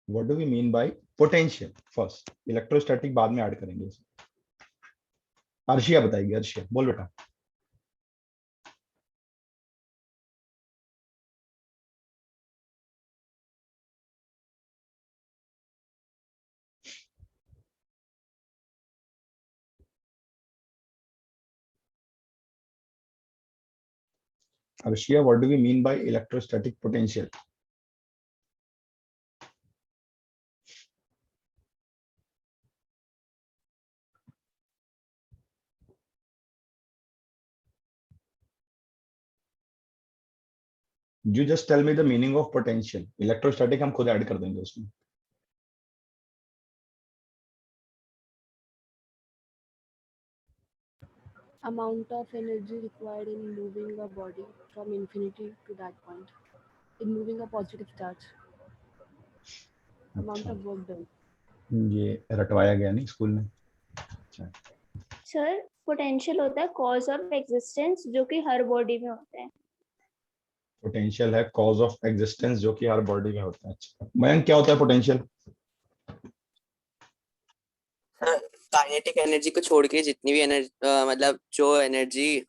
What do we mean by potential first, electrostatic बाद में add करेंगे। अर्शिया बताएगी, अर्शिया बोल बेटा। Arshia, what do we mean by electrostatic potential? You just tell me the meaning of potential. Electrostatic हम खुद add कर देंगे उसमें। Amount of energy required in moving a body from infinity to that point. In moving a positive charge. Amount अच्छा, of work done. ये रटवाया गया नहीं school में। अच्छा, सर पोटेंशियल होता है कॉज ऑफ एग्जिस्टेंस जो कि हर बॉडी में होता है। पोटेंशियल है कॉज ऑफ एग्जिस्टेंस जो कि हर बॉडी में होता है। अच्छा मयंक, क्या होता है पोटेंशियल? काइनेटिक एनर्जी को छोड़ के जितनी भी एनर्जी, मतलब जो एनर्जी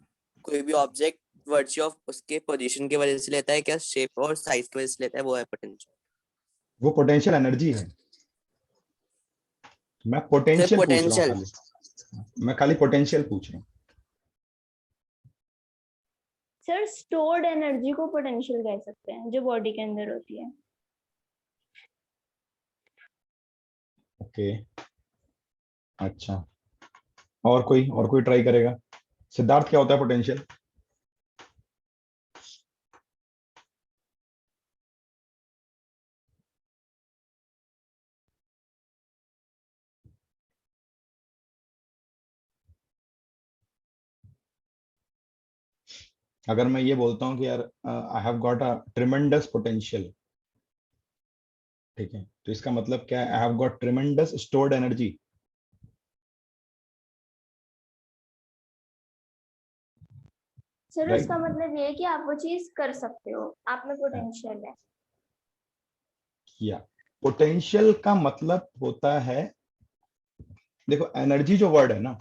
कोई भी ऑब्जेक्ट वर्च्यू ऑफ उसके पोजीशन की वजह से लेता है, क्या शेप और साइज की वजह से लेता है, वो है पोटेंशियल। वो पोटेंशियल एनर्जी है। मैं पोटेंशियल पूछ रहा हूँ खाली, मैं खाली पोटेंशियल पूछ रहा हूँ। सर स्टोर्ड एनर्जी को पोटेंशियल कह सकते हैं जो बॉडी के अंदर होती है। ओके, अच्छा, और कोई ट्राई करेगा? सिद्धार्थ, क्या होता है पोटेंशियल? अगर मैं ये बोलता हूँ कि यार I have got a tremendous potential, ठीक है, तो इसका मतलब क्या है? I have got tremendous stored energy. Sir Right. उसका मतलब ये है कि आप वो चीज कर सकते हो, आप में पोटेंशियल है। या पोटेंशियल का मतलब होता है, देखो एनर्जी जो वर्ड है ना,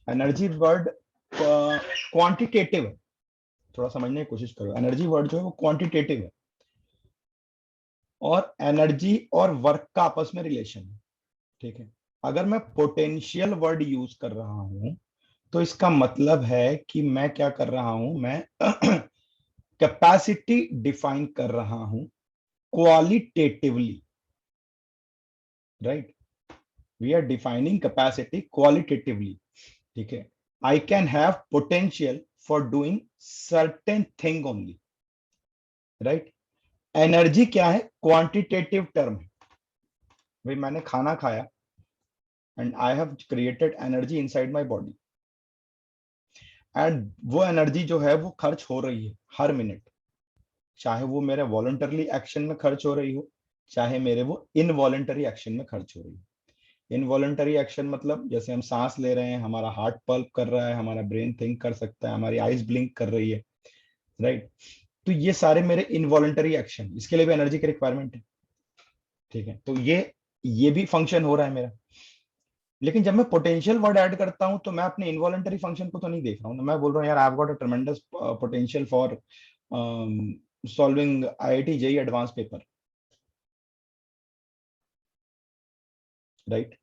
एनर्जी वर्ड क्वांटिटेटिव है। थोड़ा समझने की कोशिश करो, एनर्जी वर्ड जो है वो क्वांटिटेटिव है, और एनर्जी और वर्क का आपस में रिलेशन है, ठीक है। अगर मैं पोटेंशियल वर्ड यूज कर रहा हूं तो इसका मतलब है कि मैं क्या कर रहा हूं, मैं कैपेसिटी डिफाइन कर रहा हूं qualitatively, right. We are defining capacity qualitatively, ठीक है। I can have potential for doing certain thing only, right. Energy क्या है? क्वांटिटेटिव टर्म है। भाई मैंने खाना खाया and I have created energy inside my body, and वो एनर्जी जो है वो खर्च हो रही है हर मिनट, चाहे वो मेरे वॉलंटरली एक्शन में खर्च हो रही हो, चाहे मेरे वो इनवॉलंटरी एक्शन में खर्च हो रही हो। इनवॉलंटरी एक्शन मतलब जैसे हम सांस ले रहे हैं, हमारा हार्ट पल्प कर रहा है, हमारा ब्रेन थिंक कर सकता है, हमारी आईज ब्लिंक कर रही है, राइट। तो ये सारे मेरे इनवॉलंटरी एक्शन, इसके लिए भी एनर्जी की रिक्वायरमेंट है, ठीक है। तो ये भी फंक्शन हो रहा है मेरा। लेकिन जब मैं पोटेंशियल वर्ड ऐड करता हूं तो मैं अपने इनवॉलंटरी फंक्शन को तो नहीं देख रहा हूं, मैं बोल रहा हूँ यार I have got a ट्रेमेंडस potential for solving IIT JEE advance paper, right.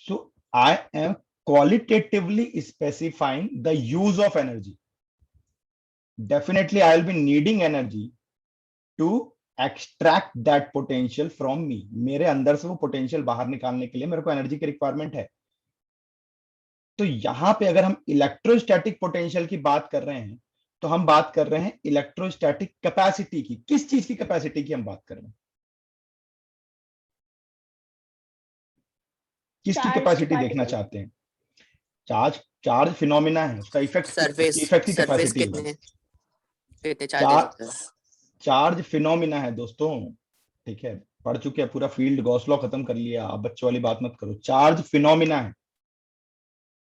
So I am qualitatively specifying the use of energy. Definitely I will be needing energy to extract that potential from me. मेरे अंदर से वो potential बाहर निकालने के लिए मेरे को एनर्जी की रिक्वायरमेंट है। तो यहां पे अगर हम इलेक्ट्रोस्टैटिक पोटेंशियल की बात कर रहे हैं तो हम बात कर रहे हैं इलेक्ट्रोस्टैटिक कैपेसिटी की। किस चीज की कैपेसिटी की हम बात कर रहे हैं? किसकी कैपेसिटी देखना चाहते हैं? चार्ज फिनोमिना है, उसका इफेक्ट, सरफेस इफेक्ट की कैपेसिटी कितने होगी। चार्जेस चार्ज फिनोमिना है दोस्तों, ठीक है। पढ़ चुके हैं पूरा फील्ड, गॉस लॉ खत्म कर लिया, अब बच्चों वाली बात मत करो। चार्ज फिनोमिना है,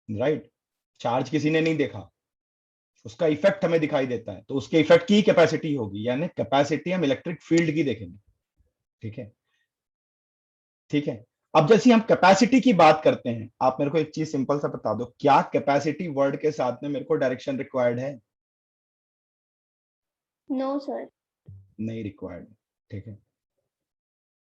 राइट। चार्ज किसी ने नहीं देखा, उसका इफेक्ट हमें दिखाई देता है, तो उसके इफेक्ट की कैपेसिटी होगी, यानी कैपेसिटी हम इलेक्ट्रिक फील्ड की देखेंगे, ठीक है, ठीक है। अब जैसे हम कैपेसिटी की बात करते हैं, आप मेरे को एक चीज सिंपल सा बता दो, क्या कैपेसिटी वर्ड के साथ में मेरे को डायरेक्शन रिक्वायर्ड है? No sir. नहीं रिक्वायर्ड, ठीक है।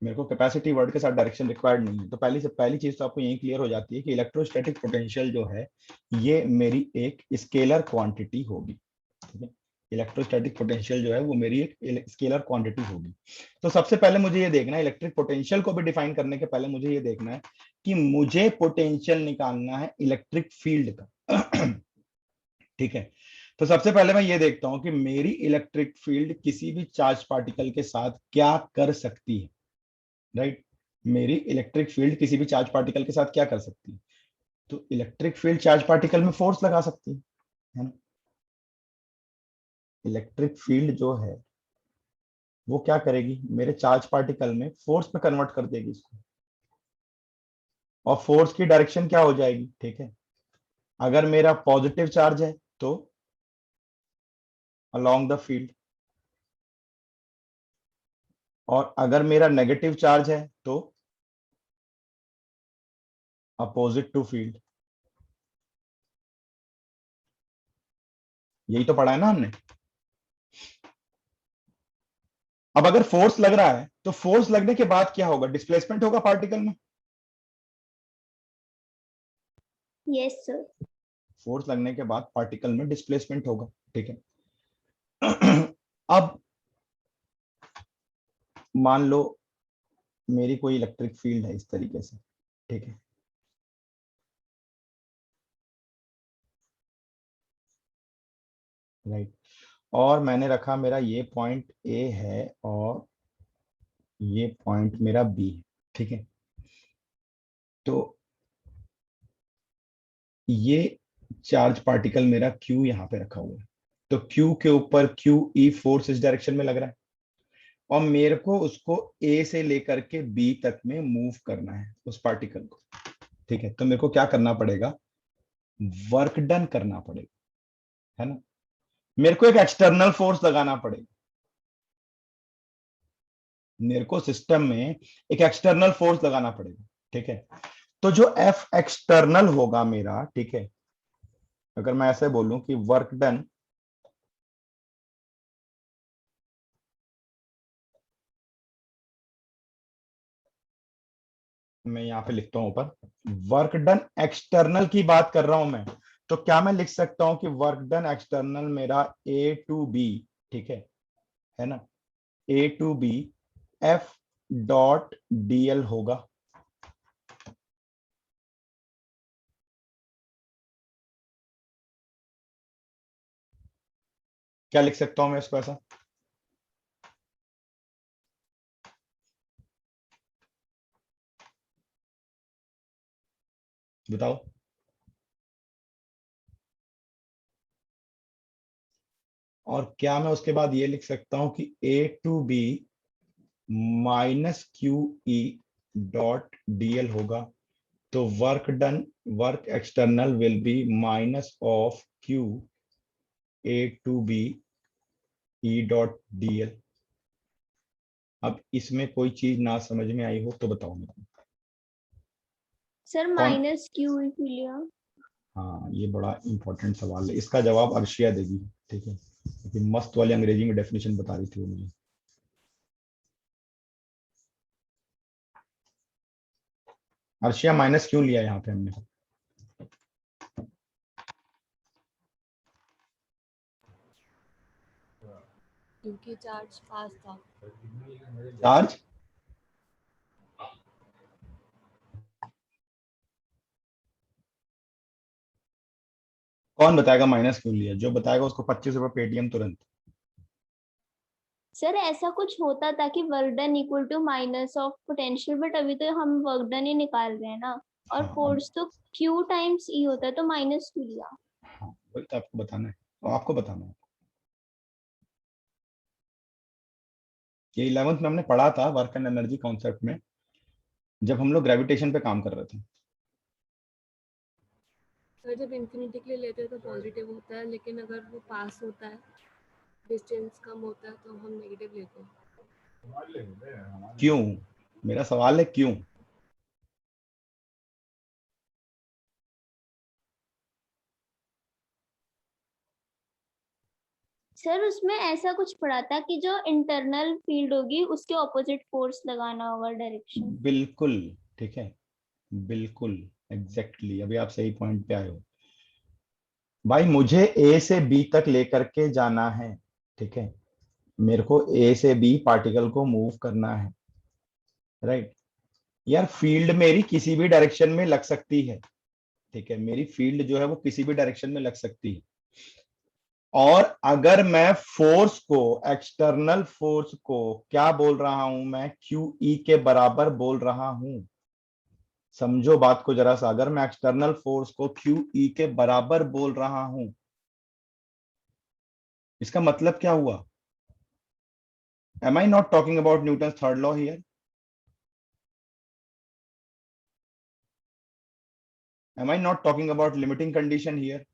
मेरे को कैपेसिटी वर्ड के साथ डायरेक्शन रिक्वायर्ड नहीं है। तो पहली चीज तो आपको यही क्लियर हो जाती है कि इलेक्ट्रोस्टैटिक पोटेंशियल जो है ये मेरी एक स्केलर क्वांटिटी होगी, ठीक है। इलेक्ट्रोस्टैटिक पोटेंशियल जो है वो मेरी एक स्केलर क्वांटिटी होगी। तो सबसे पहले मुझे ये देखना है, इलेक्ट्रिक पोटेंशियल को भी डिफाइन करने के पहले मुझे ये देखना है कि मुझे पोटेंशियल निकालना है इलेक्ट्रिक फील्ड का ठीक है। तो सबसे पहले मैं ये देखता हूं कि मेरी इलेक्ट्रिक फील्ड किसी भी चार्ज पार्टिकल के साथ क्या कर सकती है, राइट। मेरी इलेक्ट्रिक फील्ड किसी भी चार्ज पार्टिकल के साथ क्या कर सकती है? तो इलेक्ट्रिक फील्ड चार्ज पार्टिकल में फोर्स लगा सकती है ना। इलेक्ट्रिक फील्ड जो है वो क्या करेगी, मेरे चार्ज पार्टिकल में फोर्स में कन्वर्ट कर देगी इसको, और फोर्स की डायरेक्शन क्या हो जाएगी, ठीक है। अगर मेरा पॉजिटिव चार्ज है तो अलोंग द फील्ड, और अगर मेरा नेगेटिव चार्ज है तो अपोजिट टू फील्ड। यही तो पढ़ा है ना हमने। अब अगर फोर्स लग रहा है तो फोर्स लगने के बाद क्या होगा, डिस्प्लेसमेंट होगा पार्टिकल में। Yes sir. फोर्स लगने के बाद पार्टिकल में डिस्प्लेसमेंट होगा, ठीक है। अब मान लो मेरी कोई इलेक्ट्रिक फील्ड है इस तरीके से, ठीक है। राइट, और मैंने रखा मेरा ये पॉइंट ए है और ये पॉइंट मेरा बी है, ठीक है। तो ये चार्ज पार्टिकल मेरा क्यू यहाँ पे रखा हुआ है, तो क्यू के ऊपर क्यू ई फोर्स इस डायरेक्शन में लग रहा है, और मेरे को उसको ए से लेकर के बी तक में मूव करना है उस पार्टिकल को, ठीक है। तो मेरे को क्या करना पड़ेगा, वर्क डन करना पड़ेगा, है ना। मेरे को एक एक्सटर्नल फोर्स लगाना पड़ेगा, मेरे को सिस्टम में एक एक्सटर्नल फोर्स लगाना पड़ेगा, ठीक है। तो जो एफ एक्सटर्नल होगा मेरा, ठीक है, अगर मैं ऐसे बोलूं कि वर्क डन, मैं यहां पे लिखता हूं ऊपर, वर्क डन एक्सटर्नल की बात कर रहा हूं मैं, तो क्या मैं लिख सकता हूं कि वर्क डन एक्सटर्नल मेरा ए टू बी, ठीक है ना, A to B F dot DL होगा। क्या लिख सकता हूं मैं इसको ऐसा, बताओ। और क्या मैं उसके बाद ये लिख सकता हूं कि A to B minus Q E dot DL होगा, तो work done, work external will be minus of Q A to B E dot DL. अब इसमें कोई चीज ना समझ में आई हो तो बताओ मेरे को। सर कौन, माइनस क्यू इक्वलिया। हाँ ये बड़ा इंपॉर्टेंट सवाल है, इसका जवाब अर्शिया देगी, ठीक है, क्योंकि मस्त वाली अंग्रेजी में डेफिनेशन बता रही थी वो मुझे। अर्शिया माइनस क्यों लिया यहाँ पे हमने? क्योंकि चार्ज पास था। चार्ज कौन बताएगा माइनस क्यों लिया, जो बताएगा उसको 25 रुपए पेटीएम तुरंत। सर ऐसा कुछ होता था कि work done equal to minus of potential, but अभी तो हम वर्क डन ही निकाल रहे हैं ना, और हाँ अब, फोर्स तो क्यू टाइम्स ई होता है, तो माइनस क्यू लिया। हाँ वही तो आपको बताना है, और आपको बताना है। ये 11th में हमने पढ़ा था वर्क एंड एनर्जी कॉन्सेप्ट में, जब हम लोग ग्रेविटेशन पे काम कर रहे थे। सर जब इन्फिनिटी के लिए लेते हैं तो पॉजिटिव होता है, लेकिन अगर वो पास होता है, डिस्टेंस कम होता है, तो हम नेगेटिव लेते हैं। क्यों? मेरा सवाल है क्यों? सर उसमें ऐसा कुछ पढ़ा था कि जो इंटरनल फील्ड होगी उसके ऑपोजिट फोर्स लगाना होगा डायरेक्शन। बिल्कुल, ठीक है, बिल्कुल एग्जैक्टली, अभी आप सही पॉइंट पे आए हो भाई। मुझे ए से बी तक लेकर के जाना है, ठीक है, मेरे को ए से बी पार्टिकल को मूव करना है, राइट। यार फील्ड मेरी किसी भी डायरेक्शन में लग सकती है, ठीक है, मेरी फील्ड जो है वो किसी भी डायरेक्शन में लग सकती है। और अगर मैं फोर्स को, एक्सटर्नल फोर्स को क्या बोल रहा हूं, मैं क्यू ई के बराबर बोल रहा हूं। समझो बात को जरा सा, अगर मैं एक्सटर्नल फोर्स को क्यू ई के बराबर बोल रहा हूं, इसका मतलब क्या हुआ? Am I not talking about Newton third law here? Am I not talking about limiting condition here?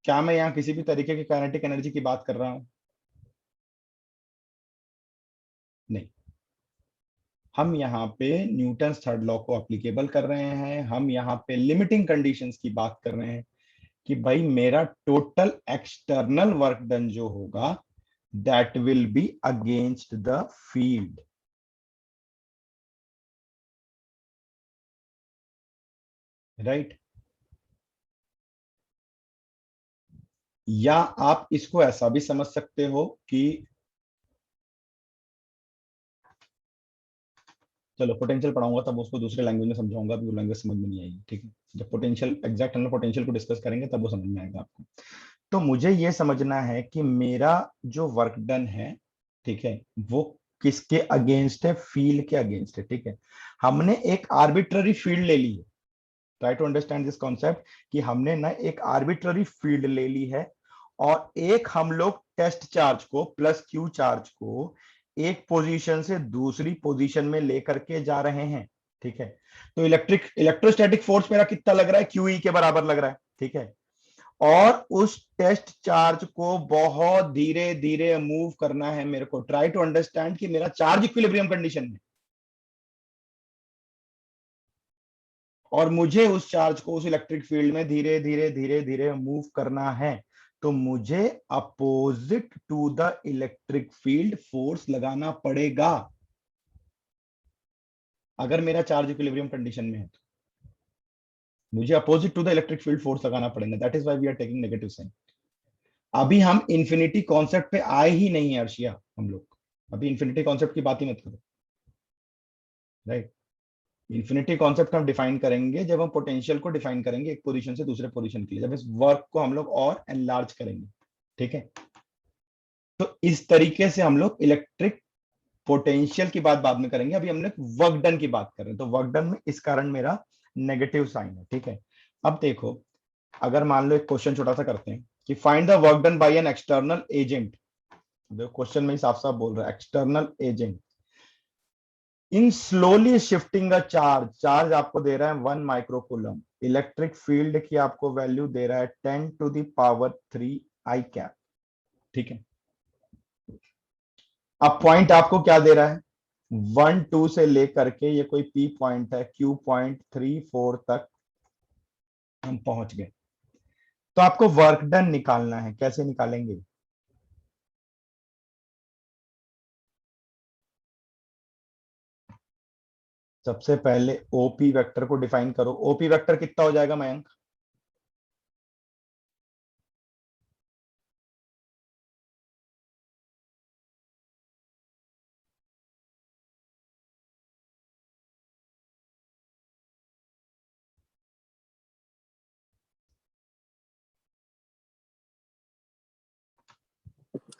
क्या मैं यहां किसी भी तरीके की काइनेटिक एनर्जी की बात कर रहा हूं? नहीं, हम यहाँ पे न्यूटन थर्ड लॉ को अप्लीकेबल कर रहे हैं, हम यहाँ पे लिमिटिंग कंडीशंस की बात कर रहे हैं कि भाई मेरा टोटल एक्सटर्नल वर्क डन जो होगा that will be against the field, right. या आप इसको ऐसा भी समझ सकते हो कि चलो पोटेंशियल पढ़ाऊंगा तब उसको दूसरे लैंग्वेज में समझाऊंगा, अभी वो लैंग्वेज समझ में नहीं आएगी, ठीक है। जब पोटेंशियल, एग्जैक्ट एनर्जी पोटेंशियल को डिस्कस करेंगे तब वो समझ में आएगा आपको। तो मुझे ये समझना है कि मेरा जो वर्क डन है, ठीक है, वो किसके अगेंस्ट है? फील्ड के अगेंस्ट है, ठीक है। हमने एक आर्बिट्ररी फील्ड ले ली है, try to understand this concept, कि हमने ना एक आर्बिट्ररी फील्ड ले ली है और एक हम लोग टेस्ट चार्ज को प्लस क्यू चार्ज को एक पोजीशन से दूसरी पोजीशन में लेकर के जा रहे हैं, ठीक है। तो इलेक्ट्रोस्टैटिक फोर्स मेरा कितना लग रहा है? क्यू ई के बराबर लग रहा है, ठीक है। और उस टेस्ट चार्ज को बहुत धीरे धीरे मूव करना है मेरे को। ट्राई टू अंडरस्टैंड कि मेरा चार्ज इक्विलिब्रियम कंडीशन में, और मुझे उस चार्ज को उस इलेक्ट्रिक फील्ड में धीरे धीरे धीरे धीरे मूव करना है, तो मुझे opposite to the electric field force लगाना पड़ेगा अगर मेरा चार्ज इक्विलिब्रियम कंडीशन में है तो मुझे opposite to the electric field force लगाना पड़ेगा। That is why we are taking negative sign. अभी हम इंफिनिटी कॉन्सेप्ट पे आए ही नहीं है अर्शिया, हम लोग अभी इंफिनिटी कॉन्सेप्ट की बात ही मत करो, राइट। इंफिनिटी कॉन्सेप्ट हम डिफाइन करेंगे जब हम पोटेंशियल को डिफाइन करेंगे एक पोजीशन से दूसरे पोजीशन के लिए, जब इस वर्क को हम लोग और एनलार्ज करेंगे, ठीक है। तो इस तरीके से हम लोग इलेक्ट्रिक पोटेंशियल की बात बाद में करेंगे, अभी हम लोग वर्क डन की बात कर रहे हैं। तो वर्क डन में इस कारण मेरा नेगेटिव साइन है, ठीक है। अब देखो, अगर मान लो एक क्वेश्चन छोटा सा करते हैं कि find the work done by an external agent. देखो क्वेश्चन में साफ साफ बोल रहा है external agent in slowly shifting a charge. Charge आपको दे रहा है 1 माइक्रोकूलम, इलेक्ट्रिक फील्ड की आपको वैल्यू दे रहा है 10 to the power 3 I cap, ठीक है। अब पॉइंट आपको क्या दे रहा है? 1 2 से लेकर के ये कोई पी पॉइंट है, क्यू पॉइंट 3 4 तक हम पहुंच गए। तो आपको वर्क डन निकालना है, कैसे निकालेंगे? सबसे पहले ओपी वेक्टर को डिफाइन करो। ओपी वेक्टर कितना हो जाएगा मयंक?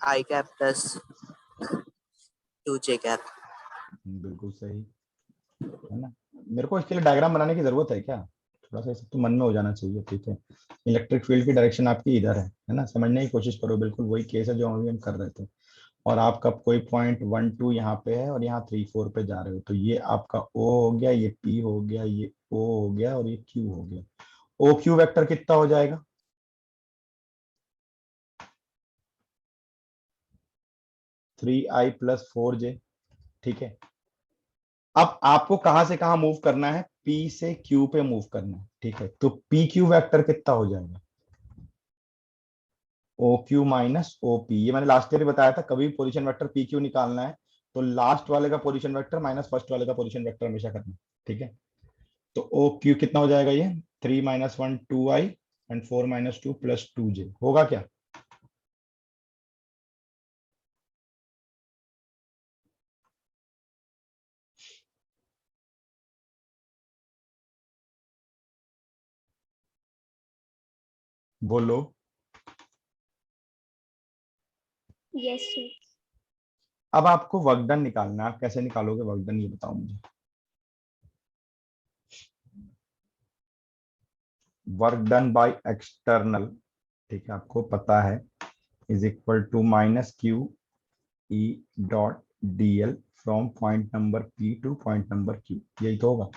आई कैप प्लस 2 जे कैप। बिल्कुल सही है ना। मेरे को इसके लिए डायग्राम बनाने की जरूरत है क्या? थोड़ा सा सब तो मन में हो जाना चाहिए, ठीक है। इलेक्ट्रिक फील्ड की डायरेक्शन आपकी इधर है ना, समझने की कोशिश करो। बिल्कुल वही केस है जो अभी हम कर रहे थे। और आपका कोई पॉइंट 1 2 यहाँ पे है और यहाँ 3 4 पे जा रहे हो, तो ये आपका ओ हो गया, ये पी हो गया, ये ओ हो गया और ये क्यू हो गया। ओ क्यू वेक्टर कितना हो जाएगा? 3i प्लस 4j, ठीक है। अब आपको कहां से कहां मूव करना है, P से Q पे मूव करना है, ठीक है। तो PQ वेक्टर कितना हो जाएगा, OQ माइनस OP। ये मैंने लास्ट ईयर बताया था, कभी पोजीशन वेक्टर PQ निकालना है तो लास्ट वाले का पोजीशन वेक्टर माइनस फर्स्ट वाले का पोजीशन वेक्टर हमेशा करना, ठीक है। तो OQ कितना हो जाएगा, ये 3 - 1 2i एंड 4 - 2 + 2j होगा क्या। बोलो। Yes sir. अब आपको वर्क डन निकालना है, आप कैसे निकालोगे वर्क डन ये बताओ मुझे। वर्क डन बाय एक्सटर्नल, ठीक है, आपको पता है, is equal to -q e dot dl from point number P to point number Q, यही तो होगा।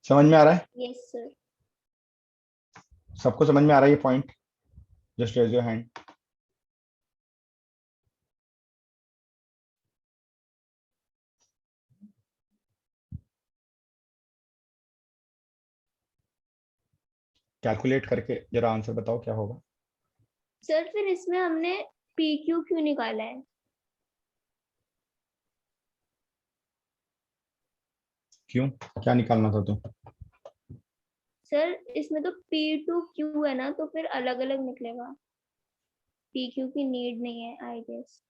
समझ में आ रहा है, यस सर। सबको समझ में आ रहा है ये point, just raise your hand. Calculate करके जरा आंसर बताओ क्या होगा। सर फिर इसमें हमने PQ क्यों निकाला है? क्यों, क्या निकालना था तुम। सर इसमें तो P2Q है ना, तो फिर अलग अलग निकलेगा। PQ की नीड नहीं है आई गेस।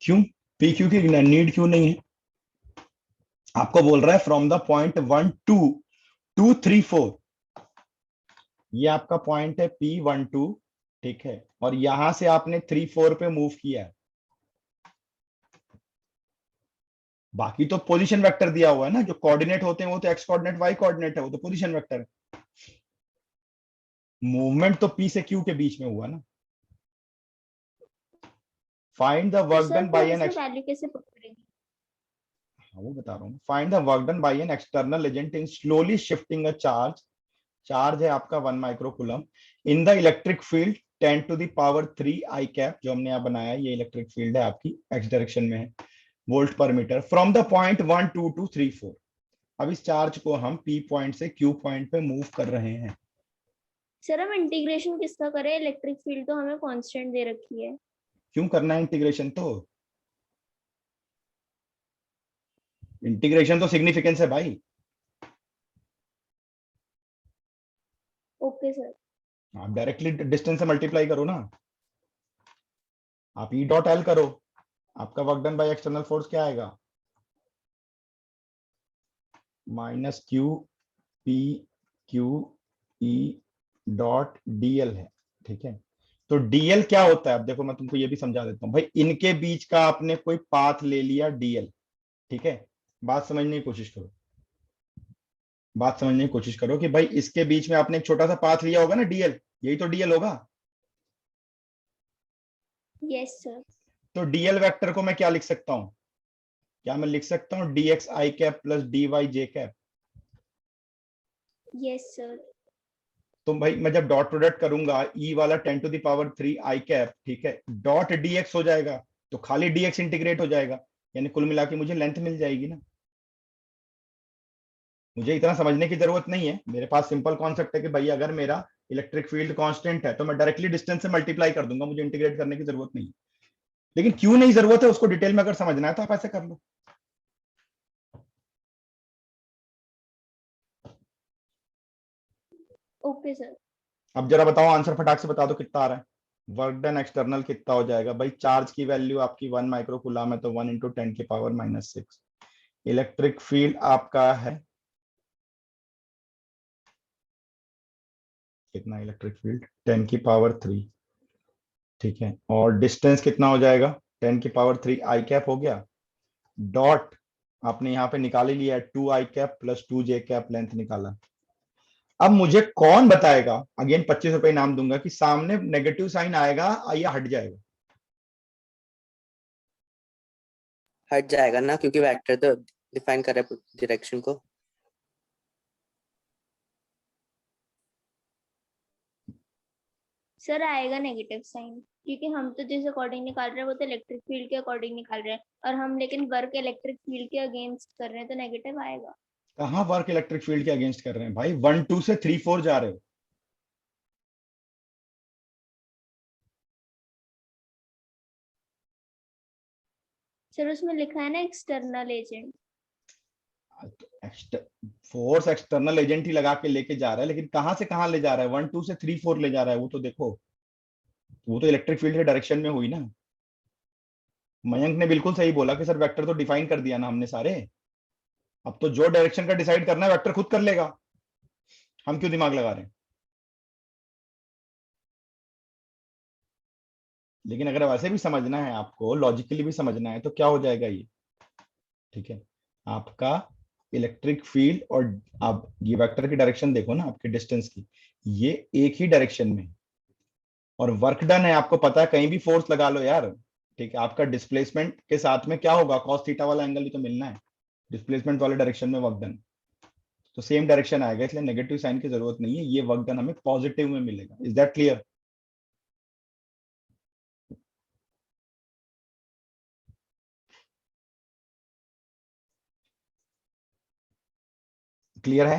क्यों, PQ की नीड क्यों नहीं है, आपको बोल रहा है फ्रॉम द पॉइंट 1 2 2 3 4, ये आपका पॉइंट है P12, ठीक है, और यहां से आपने 3 4 पे मूव किया है। बाकी तो पोजीशन वेक्टर दिया हुआ है ना, जो कोऑर्डिनेट होते हैं वो तो एक्स कोऑर्डिनेट वाई कोऑर्डिनेट है, वो तो पोजीशन वेक्टर है। मूवमेंट तो P से Q के बीच में हुआ ना। फाइंड द तो वर्क सर डन फिर बाय हम एन, इसमें वैल्यू कैसे पुट करेंगे? वो बता रहा हूँ, find the work done by an external agent in slowly shifting a charge, charge है आपका 1 microcoulomb in the electric field 10 to the power 3 I cap, जो हमने यहाँ बनाया है, ये इलेक्ट्रिक फील्ड है आपकी, एक्स डायरेक्शन में है, वोल्ट पर मीटर, फ्रॉम द पॉइंट 1 2 2 3 4। अब इस चार्ज को हम P पॉइंट से Q पॉइंट पे मूव कर रहे हैं। सर हम इंटीग्रेशन किसका करें? इलेक्ट्रिक फील्ड तो हमें कांस्टेंट दे रखी है। क्यों करना है इंटीग्रेशन, तो इंटीग्रेशन तो सिग्निफिकेंस है भाई। Okay sir. आप डायरेक्टली डिस्टेंस से मल्टीप्लाई करो ना, आप E डॉट एल करो, आपका work done by external force क्या आएगा, -q P Q E dot dl है, ठीक है। तो dl क्या होता है, अब देखो मैं तुमको ये भी समझा देता हूँ भाई, इनके बीच का आपने कोई पाथ ले लिया dl, ठीक है। बात समझने की कोशिश करो, बात समझने की कोशिश करो कि भाई इसके बीच में आपने एक छोटा सा पाथ लिया होगा ना dl, यही तो dl होगा। Yes sir. तो dl वेक्टर को मैं क्या लिख सकता हूं, क्या मैं लिख सकता हूं dx i cap plus dy j cap. Yes sir. तो भाई मैं जब डॉट प्रोडक्ट करूंगा, e वाला 10 to the power 3 I cap, ठीक है, डॉट dx हो जाएगा, तो खाली dx इंटीग्रेट हो जाएगा, यानी कुल मिला के मुझे लेंथ मिल जाएगी ना। मुझे इतना समझने की जरूरत नहीं है, मेरे पास सिंपल कॉन्सेप्ट है कि भाई अगर मेरा इलेक्ट्रिक फील्ड कांस्टेंट है तो मैं डायरेक्टली डिस्टेंस से मल्टीप्लाई कर दूंगा, मुझे इंटीग्रेट करने की जरूरत नहीं है। लेकिन क्यों नहीं जरूरत है उसको डिटेल में अगर समझना है तो आप ऐसे कर लो। Okay sir. अब जरा बताओ, आंसर फटाक से बता दो कितना आ रहा है। वर्क डन एक्सटर्नल कितना हो जाएगा भाई, चार्ज की वैल्यू आपकी 1 माइक्रोकूलम है, तो 1 × 10⁻⁻⁶। इलेक्ट्रिक फील्ड आपका है, कितना इलेक्ट्रिक फील्ड 10⁻³ ठीक है, और डिस्टेंस कितना हो जाएगा 10⁻³ आई कैप हो गया, डॉट आपने यहाँ पे निकाल ही लिया 2 i cap plus 2j cap length निकाला। अब मुझे कौन बताएगा, अगेन 25 रुपए इनाम दूंगा, कि सामने नेगेटिव साइन आएगा या हट जाएगा? हट जाएगा ना, क्योंकि वेक्टर तो डिफाइन कर रहा है डायरेक्शन को। सर आएगा नेगेटिव साइन, क्योंकि हम तो जिस अकॉर्डिंग निकाल रहे हैं वो तो इलेक्ट्रिक फील्ड के अकॉर्डिंग निकाल रहे हैं, और हम लेकिन वर्क इलेक्ट्रिक फील्ड के अगेंस्ट कर रहे हैं, तो नेगेटिव आएगा। कहाँ वर्क इलेक्ट्रिक फील्ड के अगेंस्ट कर रहे हैं भाई, 1 2 से 3 4 जा रहे हो। सर उसमें लिखा है ना external agent. Force external agent ही लगा के लेके जा रहा है, लेकिन कहां से कहां ले जा रहा है, 1 2 से 3 4 ले जा रहा है, वो तो देखो, वो तो इलेक्ट्रिक फील्ड के डायरेक्शन में हुई ना। मयंक ने बिल्कुल सही बोला कि सर वेक्टर तो डिफाइन कर दिया ना हमने सारे, अब तो जो डायरेक्शन का डिसाइड करना है वेक्टर खुद कर लेगा, हम क्यों दिमाग लगा रहे हैं। लेकिन अगर वैसे भी समझना है आपको, लॉजिकली भी समझना है, तो क्या हो जाएगा ये, ठीक है, आपका इलेक्ट्रिक फील्ड, और आप ये वेक्टर की डायरेक्शन देखो ना आपके डिस्टेंस की, ये एक ही डायरेक्शन में, और वर्क डन है आपको पता है, कहीं भी फोर्स लगा लो यार, ठीक है, आपका डिस्प्लेसमेंट के साथ में क्या होगा, कॉस थीटा वाला एंगल ही तो मिलना है, डिस्प्लेसमेंट वाले डायरेक्शन में वर्क डन, तो सेम डायरेक्शन आएगा, इसलिए नेगेटिव साइन की जरूरत नहीं है, ये वर्क डन हमें पॉजिटिव में मिलेगा। Is that clear? क्लियर है?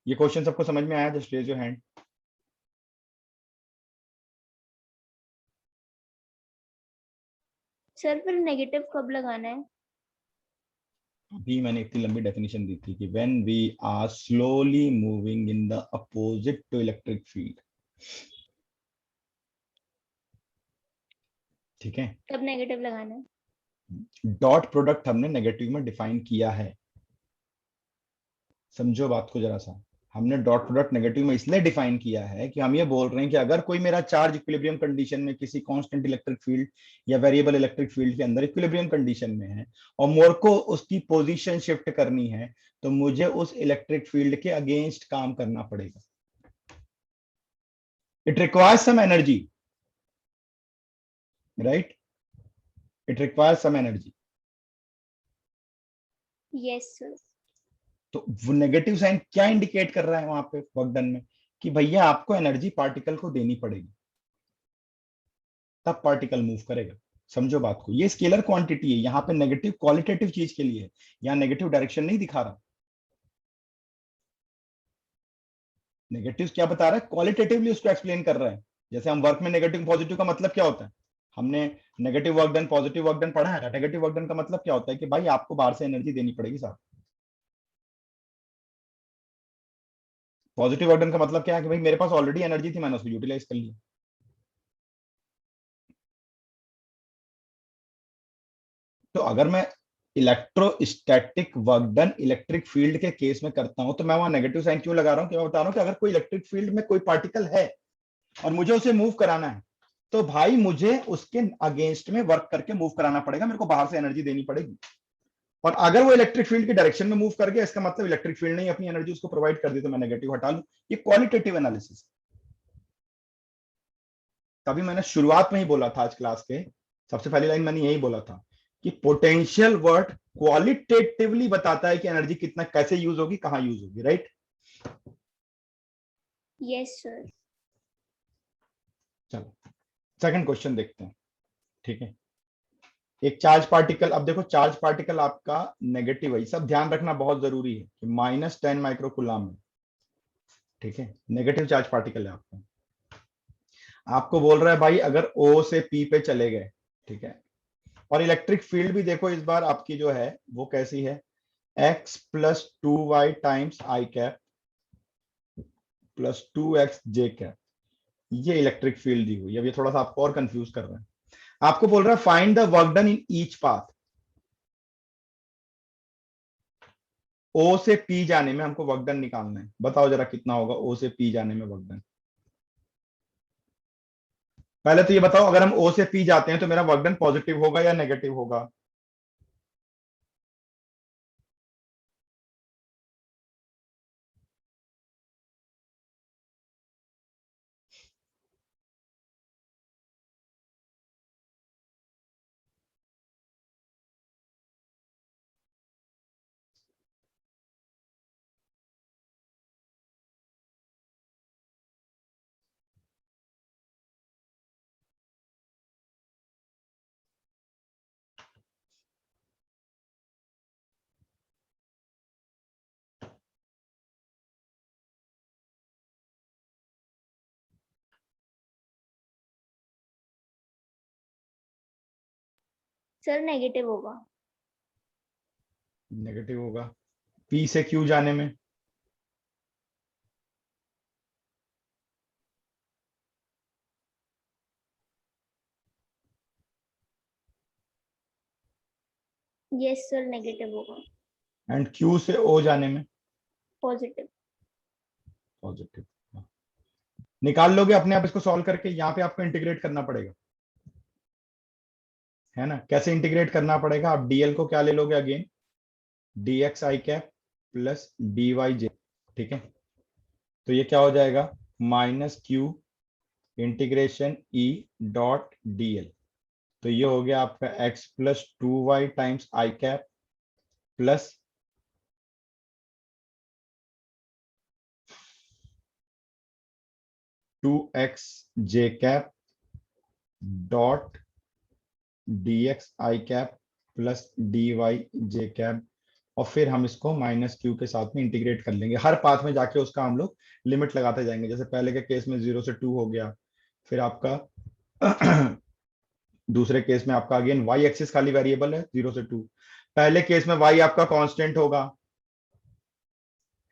ये क्वेश्चन सबको समझ में आया? Just raise your hand. Sir फिर नेगेटिव कब लगाना है? अभी मैंने इतनी लंबी डेफिनेशन दी थी कि when we are slowly moving in the opposite to electric field, ठीक है, तब नेगेटिव लगाना है। डॉट प्रोडक्ट हमने नेगेटिव में डिफाइन किया है, समझो बात को जरा सा, हमने डॉट प्रोडक्ट नेगेटिव में इसलिए डिफाइन किया है कि हम ये बोल रहे हैं कि अगर कोई मेरा चार्ज इक्विलिब्रियम कंडीशन में किसी कांस्टेंट इलेक्ट्रिक फील्ड या वेरिएबल इलेक्ट्रिक फील्ड के अंदर इक्विलिब्रियम कंडीशन में है और मोर को उसकी पोजीशन शिफ्ट करनी है, तो मुझे उस इलेक्ट्रिक फील्ड के अगेंस्ट काम करना पड़ेगा। It requires some energy, right, it requires some energy. Yes sir. तो वो नेगेटिव साइन क्या इंडिकेट कर रहा है वहां पे वर्क डन में, कि भैया आपको एनर्जी पार्टिकल को देनी पड़ेगी, तब पार्टिकल मूव करेगा। समझो बात को, ये स्केलर क्वांटिटी है, यहाँ पे नेगेटिव क्वालिटेटिव चीज के लिए है, यहाँ नेगेटिव डायरेक्शन नहीं दिखा रहा। नेगेटिव क्या बता रहा है, क्वालिटेटिवली उसको एक्सप्लेन कर रहा है। जैसे हम वर्क में नेगेटिव पॉजिटिव का मतलब क्या होता है, हमने negative work done positive work done पढ़ा है। नेगेटिव वर्क डन का मतलब क्या होता है कि भाई आपको बाहर से एनर्जी देनी पड़ेगी साहब। पॉजिटिव वर्क डन का मतलब क्या है कि भाई मेरे पास ऑलरेडी एनर्जी थी, मैंने उसको यूटिलाइज कर लिया। तो अगर मैं electrostatic work done electric field के केस में करता हूं, तो मैं वहां नेगेटिव साइन क्यों लगा रहा हूं, कि मैं बता रहा हूं कि अगर कोई इलेक्ट्रिक फील्ड में कोई पार्टिकल है और मुझे उसे मूव कराना है, तो भाई मुझे उसके अगेंस्ट में वर्क करके मूव कराना पड़ेगा, मेरे को बाहर से एनर्जी देनी पड़ेगी। और अगर वो इलेक्ट्रिक फील्ड की डायरेक्शन में मूव कर गया, इसका मतलब इलेक्ट्रिक फील्ड ने अपनी एनर्जी उसको प्रोवाइड कर दी, तो मैं नेगेटिव हटा लूं। ये क्वालिटेटिव एनालिसिस। तभी मैंने शुरुआत में ही बोला था आज क्लास के, सबसे पहली लाइन मैंने यही बोला था कि पोटेंशियल वर्ड क्वालिटेटिवली बताता है कि एनर्जी कितना कैसे यूज होगी, कहां यूज होगी, राइट? Yes sir. चलो सेकंड क्वेश्चन देखते हैं, ठीक है। एक चार्ज पार्टिकल, अब देखो चार्ज पार्टिकल आपका नेगेटिव है, सब ध्यान रखना बहुत जरूरी है कि -10 माइक्रोकूलम है, ठीक है, नेगेटिव चार्ज पार्टिकल है आपका। आपको बोल रहा है भाई अगर O से P पे चले गए, ठीक है, और इलेक्ट्रिक फील्ड भी देखो इस बार आपकी जो है वो कैसी है, x + 2y times i cap + 2x j cap, ये इलेक्ट्रिक फील्ड दी हुई है। अब ये थोड़ा सा आपको और कंफ्यूज कर रहा है, आपको बोल रहा है find the work done in each path. O से पी जाने में हमको वर्क डन निकालना है, बताओ जरा कितना होगा ओ से पी जाने में वर्क डन। पहले तो ये बताओ, अगर हम ओ से पी जाते हैं तो मेरा वर्क डन पॉजिटिव होगा या नेगेटिव होगा? सर नेगेटिव होगा। नेगेटिव होगा। पी से क्यू जाने में? यस सर नेगेटिव होगा। एंड क्यू से ओ जाने में? पॉजिटिव। पॉजिटिव। निकाल लोगे अपने आप इसको सॉल्व करके? यहाँ पे आपको इंटीग्रेट करना पड़ेगा, है ना? कैसे इंटीग्रेट करना पड़ेगा? आप डीएल को क्या ले लोगे again? dx i cap plus dy j, ठीक है? तो ये क्या हो जाएगा? Minus Q integration E dot dl। तो ये हो गया आपका x plus 2y times i cap plus 2x j cap dot dx i cap plus dy j cap, और फिर हम इसको माइनस क्यू के साथ में इंटीग्रेट कर लेंगे। हर पाथ में जाके उसका हम लोग लिमिट लगाते जाएंगे। जैसे पहले के केस में 0 से 2 हो गया, फिर आपका दूसरे केस में आपका अगेन y एक्सिस खाली वेरिएबल है 0 से 2। पहले केस में y आपका कांस्टेंट होगा,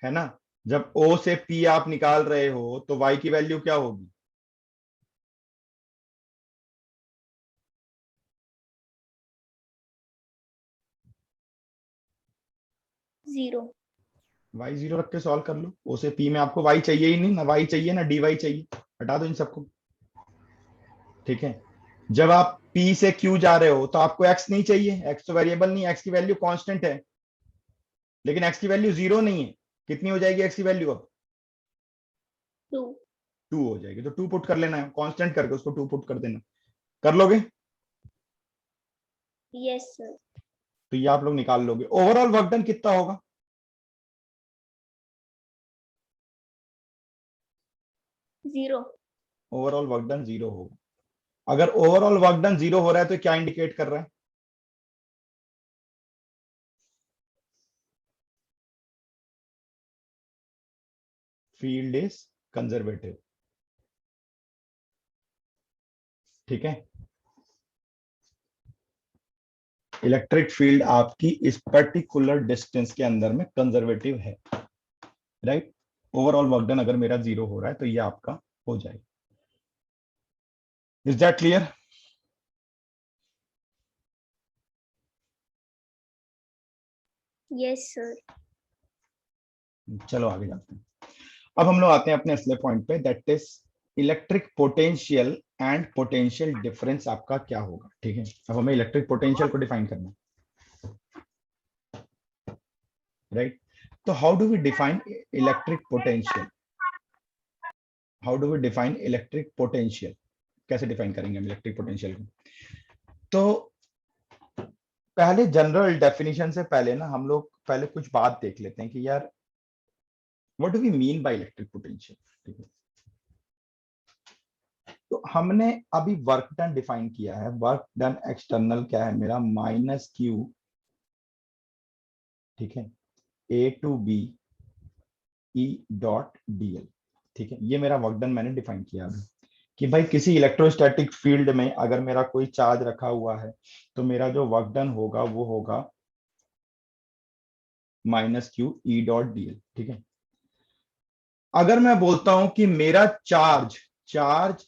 है ना? जब o से p आप निकाल रहे हो तो y की वैल्यू क्या होगी? जीरो। y 0 रख के सॉल्व कर लो। o से p में आपको y चाहिए ही नहीं, ना y चाहिए ना dy चाहिए, हटा दो इन सबको, ठीक है? जब आप p से q जा रहे हो तो आपको x नहीं चाहिए, x तो वेरिएबल नहीं, x की वैल्यू कांस्टेंट है, लेकिन x की वैल्यू 0 नहीं है। कितनी हो जाएगी x की वैल्यू अब? 2। 2 हो जाएगी। तो 2 पुट कर लेना है, कांस्टेंट करके उसको 2 पुट कर देना। कर लोगे? Yes sir. तो ये आप लोग निकाल लोगे। ओवरऑल वर्क डन कितना होगा? जीरो। ओवरऑल वर्क डन 0 होगा। अगर ओवरऑल वर्क डन 0 हो रहा है तो क्या इंडिकेट कर रहा है? फील्ड इज कंजर्वेटिव, ठीक है? इलेक्ट्रिक फील्ड आपकी इस पर्टिकुलर डिस्टेंस के अंदर में कंजर्वेटिव है, राइट? ओवरऑल वर्क डन अगर मेरा 0 हो रहा है तो ये आपका हो जाएगा। Is that clear? Yes sir. चलो आगे जाते हैं। अब हम लोग आते हैं अपने असले पॉइंट पे, that is electric potential and potential difference आपका क्या होगा, ठीक है? अब हमें इलेक्ट्रिक पोटेंशियल को डिफाइन करना है, राइट? तो how do we define electric potential? How do we define electric potential? कैसे डिफाइन करेंगे हम इलेक्ट्रिक पोटेंशियल को? तो पहले जनरल डेफिनेशन से पहले ना हम लोग पहले कुछ बात देख लेते हैं कि यार what do we mean by electric potential, ठीक है? तो हमने अभी वर्क डन डिफाइन किया है। वर्क डन एक्सटर्नल क्या है मेरा? माइनस क्यू, ठीक है, A to B E dot DL, ठीक है? ये मेरा वर्क डन मैंने डिफाइन किया अभी कि भाई किसी इलेक्ट्रोस्टैटिक फील्ड में अगर मेरा कोई चार्ज रखा हुआ है तो मेरा जो वर्क डन होगा वो होगा minus Q E dot DL, ठीक है? अगर मैं बोलता हूं कि मेरा charge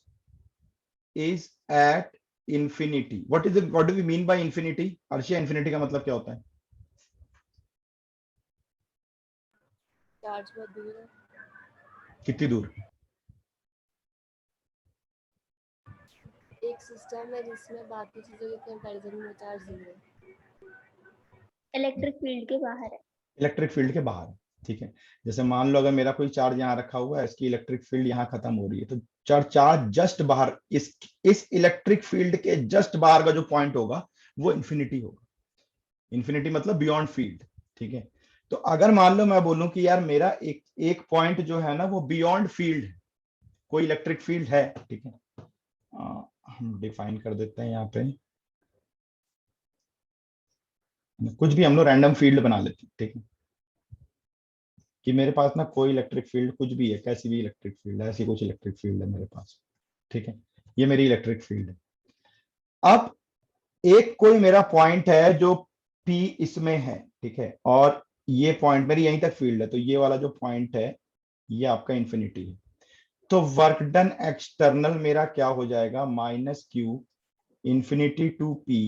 is at infinity, what do we mean by infinity? Arshia, infinity का मतलब क्या होता है? चार्ज बहुत दूर है, कितनी दूर? एक सिस्टम है जिसमें बाकी चीजों के कंपैरिजन में चार्ज दूर है। इलेक्ट्रिक फील्ड के बाहर है। इलेक्ट्रिक फील्ड के बाहर है, ठीक है। जैसे मान लो अगर मेरा कोई चार्ज यहाँ रखा हुआ है, इसकी इलेक्ट्रिक फील्ड यहाँ खत्म हो रही है, तो चार्ज जस्ट बाहर, इस इलेक्ट्रिक फील्ड के जस्ट बाहर का जो पॉइंट होगा वो इंफिनिटी होगा। इंफिनिटी मतलब बियॉन्ड फील्ड, ठीक है। तो अगर मान लो मैं बोलूं कि यार मेरा एक पॉइंट जो है ना वो बियॉन्ड फील्ड है, कोई इलेक्ट्रिक फील्ड है, ठीक है। हम डिफाइन कर देते हैं यहाँ पे, कुछ भी हम लोग रैंडम फील्ड बना लेते हैं, ठीक है। कि मेरे पास ना कोई इलेक्ट्रिक फील्ड कुछ भी है, कैसी भी इलेक्ट्रिक फील्ड है, ऐसी कुछ इलेक्ट्रिक फील्ड है मेरे पास, ठीक है। ये मेरी इलेक्ट्रिक फील्ड है। अब एक कोई मेरा पॉइंट है जो P इसमें है, ठीक है, और ये पॉइंट मेरी यहीं तक फील्ड है, तो ये वाला जो पॉइंट है ये आपका इंफिनिटी है। तो वर्क डन एक्सटर्नल मेरा क्या हो जाएगा? Minus Q infinity to P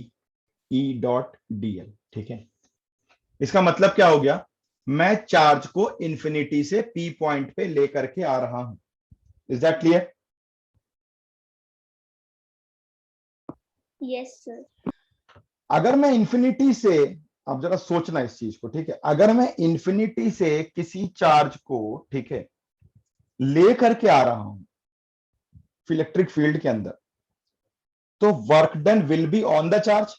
E dot dl, ठीक है। इसका मतलब क्या हो गया? मैं चार्ज को इंफिनिटी से P पॉइंट पे लेकर के आ रहा हूं। Is that clear? Yes sir. अगर मैं इंफिनिटी से, अब जरा सोचना इस चीज को, ठीक है, अगर मैं इंफिनिटी से किसी चार्ज को, ठीक है, ले करके आ रहा हूं इलेक्ट्रिक फील्ड के अंदर, तो work done will be on the charge,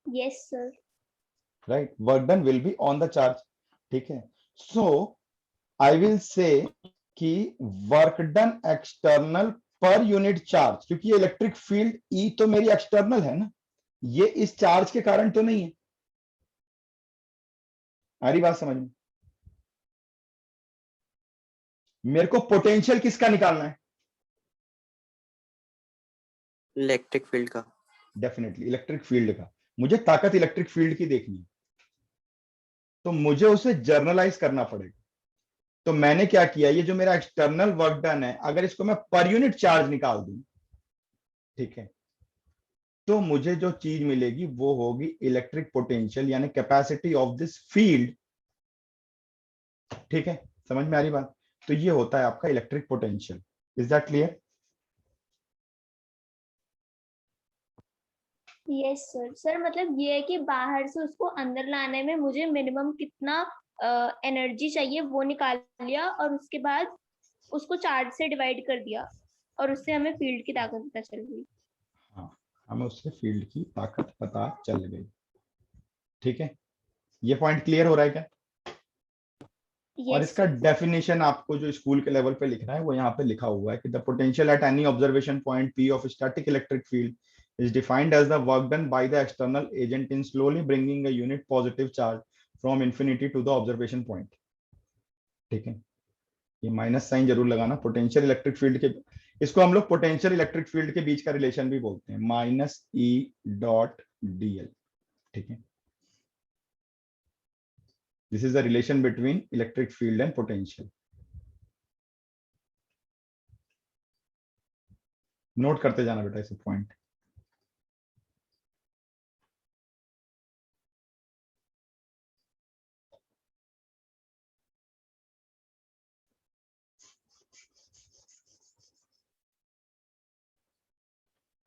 yes sir. Right? Work done will be on the charge, ठीक है। सो आई विल से कि work done external per unit charge, क्योंकि ये इलेक्ट्रिक फील्ड E तो मेरी एक्सटर्नल है ना, ये इस चार्ज के कारण तो नहीं है। आ रही बात समझ में? मेरे को पोटेंशियल किसका निकालना है? इलेक्ट्रिक फील्ड का। डेफिनेटली इलेक्ट्रिक फील्ड का। मुझे ताकत इलेक्ट्रिक फील्ड की देखनी है, तो मुझे उसे जर्नलाइज करना पड़ेगा। तो मैंने क्या किया, ये जो मेरा एक्सटर्नल वर्क डन है, अगर इसको मैं पर यूनिट चार्ज निकाल दूं, ठीक है, तो मुझे जो चीज मिलेगी वो होगी इलेक्ट्रिक पोटेंशियल, यानी कैपेसिटी ऑफ दिस फील्ड, ठीक है। समझ में आ रही बात? तो ये होता है आपका electric potential. Is that clear? Yes sir. Sir मतलब ये है कि बाहर से उसको अंदर लाने में मुझे मिनिमम कितना एनर्जी चाहिए वो निकाल लिया, और उसके बाद उसको चार्ज से डिवाइड कर दिया, और उससे हमें फील्ड की ताकत पता चल गई। हाँ, हमें उससे फील्ड की ताकत पता चल गई, ठीक है। ये पॉइंट क्लियर हो रहा है क्या? और यस इसका सर। डेफिनेशन आपको जो स्कूल के लेवल पे लिखना है वो यहाँ पे लिखा हुआ है कि the potential at any observation point P of static electric field is defined as the work done by the external agent in slowly bringing a unit positive charge from infinity to the observation point, ठीक है। ये minus sign जरूर लगाना। Potential electric field के, इसको हम लोग potential electric field के बीच का रिलेशन भी बोलते हैं, माइनस E डॉट dl, ठीक है। This is the relation between electric field and potential. Note करते जाना बेटा इसे point.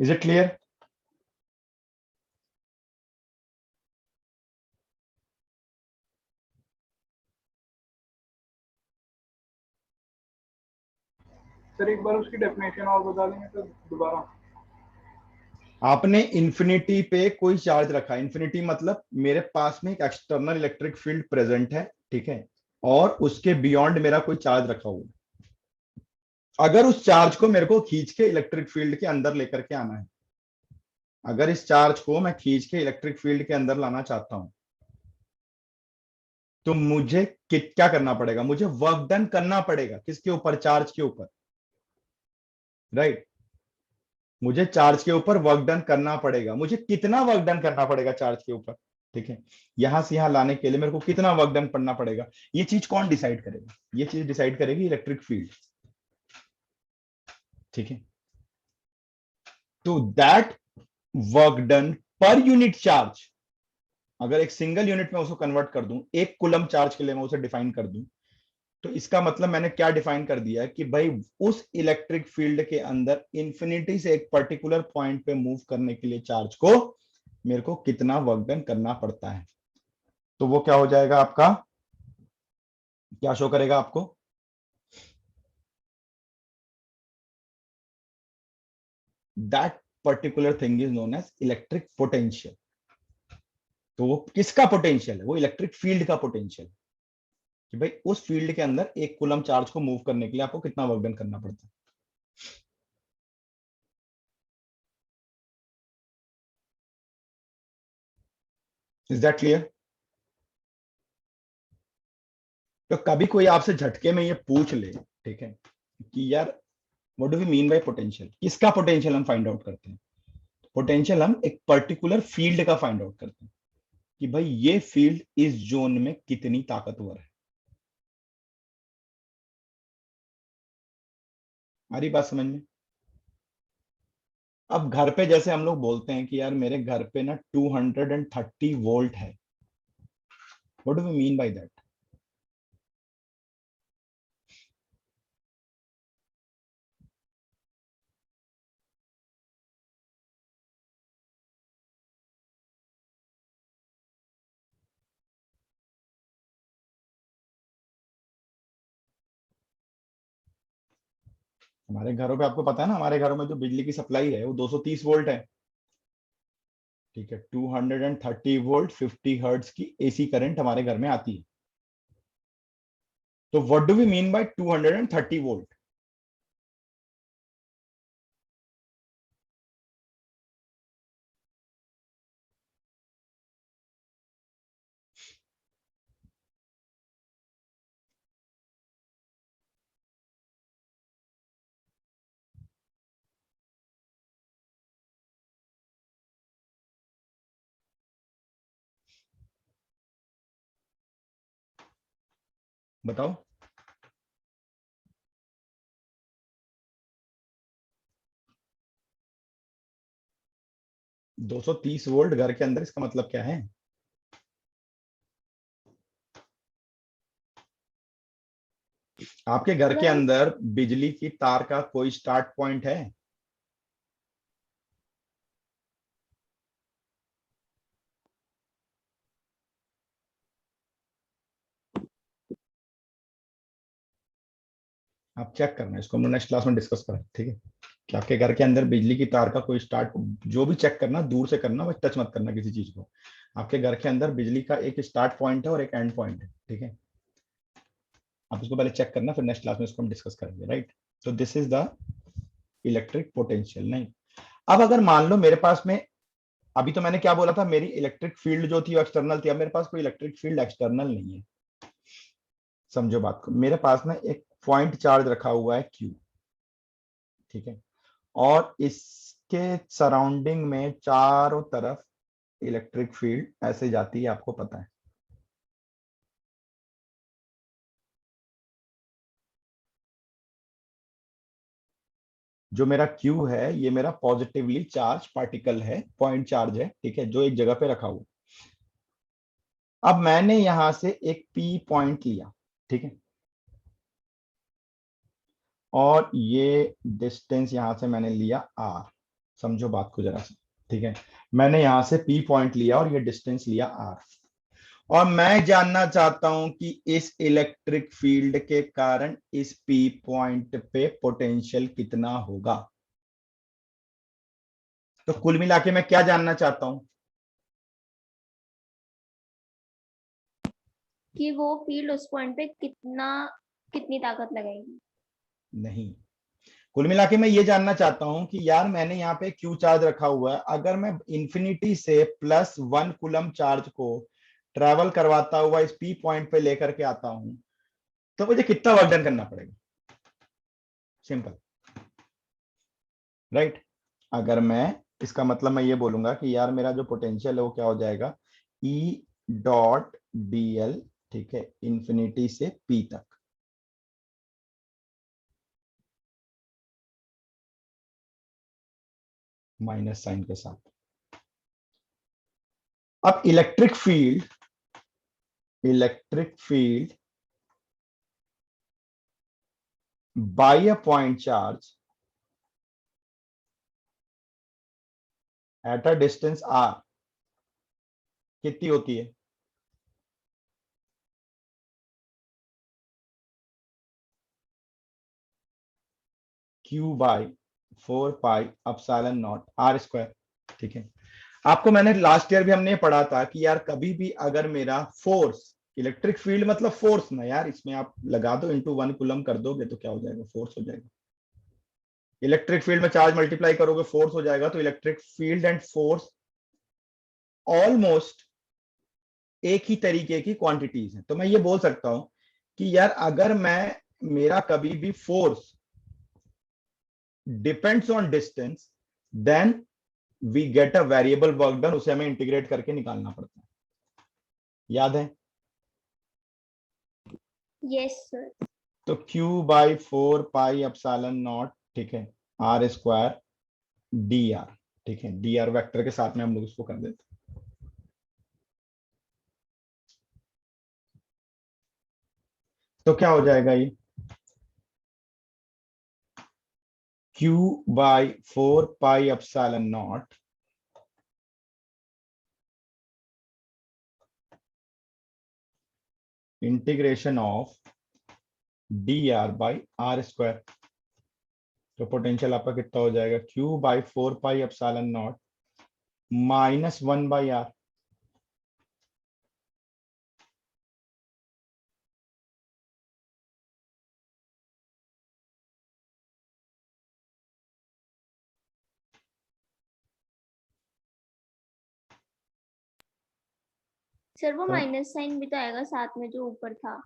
Is it clear? Sir एक बार उसकी डेफिनेशन और बता देंगे सर दोबारा। आपने इंफिनिटी पे कोई चार्ज रखा, इंफिनिटी मतलब मेरे पास में एक एक्सटर्नल इलेक्ट्रिक फील्ड प्रेजेंट है, ठीक है, और उसके बियॉन्ड मेरा कोई चार्ज रखा हुआ है। अगर उस चार्ज को मेरे को खींच के इलेक्ट्रिक फील्ड के अंदर लेकर के आना है, अगर इस चार्ज को मैं खींच के इलेक्ट्रिक फील्ड के अंदर लाना चाहता हूं, तो मुझे क्या करना पड़ेगा? मुझे वर्क डन करना पड़ेगा। किसके ऊपर? चार्ज के ऊपर, राइट। मुझे चार्ज के ऊपर वर्क डन करना पड़ेगा। मुझे कितना वर्क डन करना पड़ेगा चार्ज के ऊपर, ठीक है, यहां से यहां लाने के लिए मेरे को कितना वर्क डन करना पड़ेगा? ये चीज कौन डिसाइड करेगा? ये चीज डिसाइड करेगी इलेक्ट्रिक फील्ड, ठीक है। तो that work done per unit charge, अगर एक सिंगल यूनिट में उसको कन्वर्ट कर दूं, एक कूलम चार्ज के लिए मैं उसे डिफाइन कर दूं, तो इसका मतलब मैंने क्या डिफाइन कर दिया कि भाई उस इलेक्ट्रिक फील्ड के अंदर इंफिनिटी से एक पर्टिकुलर पॉइंट पे मूव करने के लिए चार्ज को मेरे को कितना वर्क डन करना पड़ता है। तो वो क्या हो जाएगा आपका, क्या शो करेगा आपको, that particular thing is known as electric potential. तो वो किसका पोटेंशियल है, वो इलेक्ट्रिक फील्ड का पोटेंशियल, कि भाई उस फील्ड के अंदर एक कूलम चार्ज को मूव करने के लिए आपको कितना वर्क डन करना पड़ता है। Is that clear? तो कभी कोई आपसे झटके में ये पूछ ले, ठीक है, कि यार what do we mean by potential, किसका पोटेंशियल हम फाइंड आउट करते हैं? पोटेंशियल हम एक पर्टिकुलर फील्ड का फाइंड आउट करते हैं कि भाई ये फील्ड इस जोन में कितनी ताकतवर है। हमारी बात समझ में? अब घर पे जैसे हम लोग बोलते हैं कि यार मेरे घर पे ना 230 वोल्ट है, what do we mean by that? हमारे घरों पे आपको पता है ना, हमारे घरों में जो बिजली की सप्लाई है वो 230 वोल्ट है, ठीक है। 230 वोल्ट 50 हर्ट्ज की एसी करंट हमारे घर में आती है। तो what do we mean by 230 volt? बताओ। 230 वोल्ट घर के अंदर, इसका मतलब क्या है? आपके घर के अगर हम अंदर बिजली की तार का कोई स्टार्ट पॉइंट है? आप चेक करना, इसको हम लोग नेक्स्ट क्लास में डिस्कस करें, ठीक है, कि आपके घर के अंदर बिजली की तार का कोई स्टार्ट, जो भी चेक करना दूर से करना, बस टच मत करना किसी चीज को। आपके घर के अंदर बिजली का एक स्टार्ट पॉइंट है और एक एंड पॉइंट है, ठीक है। आप इसको पहले चेक करना, फिर नेक्स्ट क्लास में इसको हम डिस्कस करेंगे, राइट। तो this is the electric potential. नहीं, अब अगर मान लो मेरे पास में, अभी तो मैंने क्या बोला था, मेरी इलेक्ट्रिक फील्ड जो थी वो एक्सटर्नल थी, अब मेरे पास कोई इलेक्ट्रिक फील्ड एक्सटर्नल नहीं है। समझो बात को, मेरे पास ना एक पॉइंट चार्ज रखा हुआ है Q, ठीक है, और इसके सराउंडिंग में चारों तरफ इलेक्ट्रिक फील्ड ऐसे जाती है, आपको पता है। जो मेरा Q है ये मेरा पॉजिटिवली चार्ज पार्टिकल है, पॉइंट चार्ज है, ठीक है, जो एक जगह पे रखा हुआ। अब मैंने यहां से एक P पॉइंट लिया, ठीक है, और ये डिस्टेंस यहां से मैंने लिया R। समझो बात को जरा सा, ठीक है, मैंने यहां से P पॉइंट लिया और ये डिस्टेंस लिया R, और मैं जानना चाहता हूं कि इस इलेक्ट्रिक फील्ड के कारण इस P पॉइंट पे पोटेंशियल कितना होगा। तो कुल मिला के मैं क्या जानना चाहता हूं? कि वो फील्ड उस पॉइंट पे कितनी ताकत लगाएगी। नहीं, कुल मिला के मैं ये जानना चाहता हूं कि यार मैंने यहाँ पे क्यू चार्ज रखा हुआ है, अगर मैं इंफिनिटी से +1 कूलम चार्ज को ट्रेवल करवाता हुआ इस P पॉइंट पे लेकर के आता हूं, तो मुझे कितना वर्क डन करना पड़ेगा? Simple, right. अगर मैं, इसका मतलब मैं ये बोलूंगा कि यार मेरा जो पोटेंशियल है वो क्या हो जाएगा, E.dl, ठीक है, इंफिनिटी से P तक। माइनस साइन के साथ। अब electric field by a point charge at a distance r कितनी होती है? Q by 4 pi epsilon naught r square. ठीक है, आपको मैंने लास्ट ईयर भी हमने पढ़ा था कि यार कभी भी अगर मेरा फोर्स, इलेक्ट्रिक फील्ड मतलब फोर्स ना यार, इसमें आप लगा दो इंटू 1 कूलम कर दोगे तो क्या हो जाएगा, फोर्स हो जाएगा। इलेक्ट्रिक फील्ड में चार्ज मल्टीप्लाई करोगे फोर्स हो जाएगा। तो electric field and force almost एक ही तरीके की क्वांटिटीज है। तो मैं ये बोल सकता हूं कि यार अगर मैं, मेरा कभी भी force depends on distance, then we get a variable work done, उसे हमें इंटीग्रेट करके निकालना पड़ता है। याद है? Yes sir. तो Q by 4 pi epsilon naught, ठीक है, r स्क्वायर dr। ठीक है, dr वेक्टर के साथ में हम लोग इसको कर देते हैं। तो क्या हो जाएगा ये, Q by 4 pi epsilon not integration of dr by r square. तो पोटेंशियल आपका कितना हो जाएगा, Q by 4 pi epsilon not minus 1/r। Sir वो तो माइनस साइन भी तो आएगा साथ में जो ऊपर था।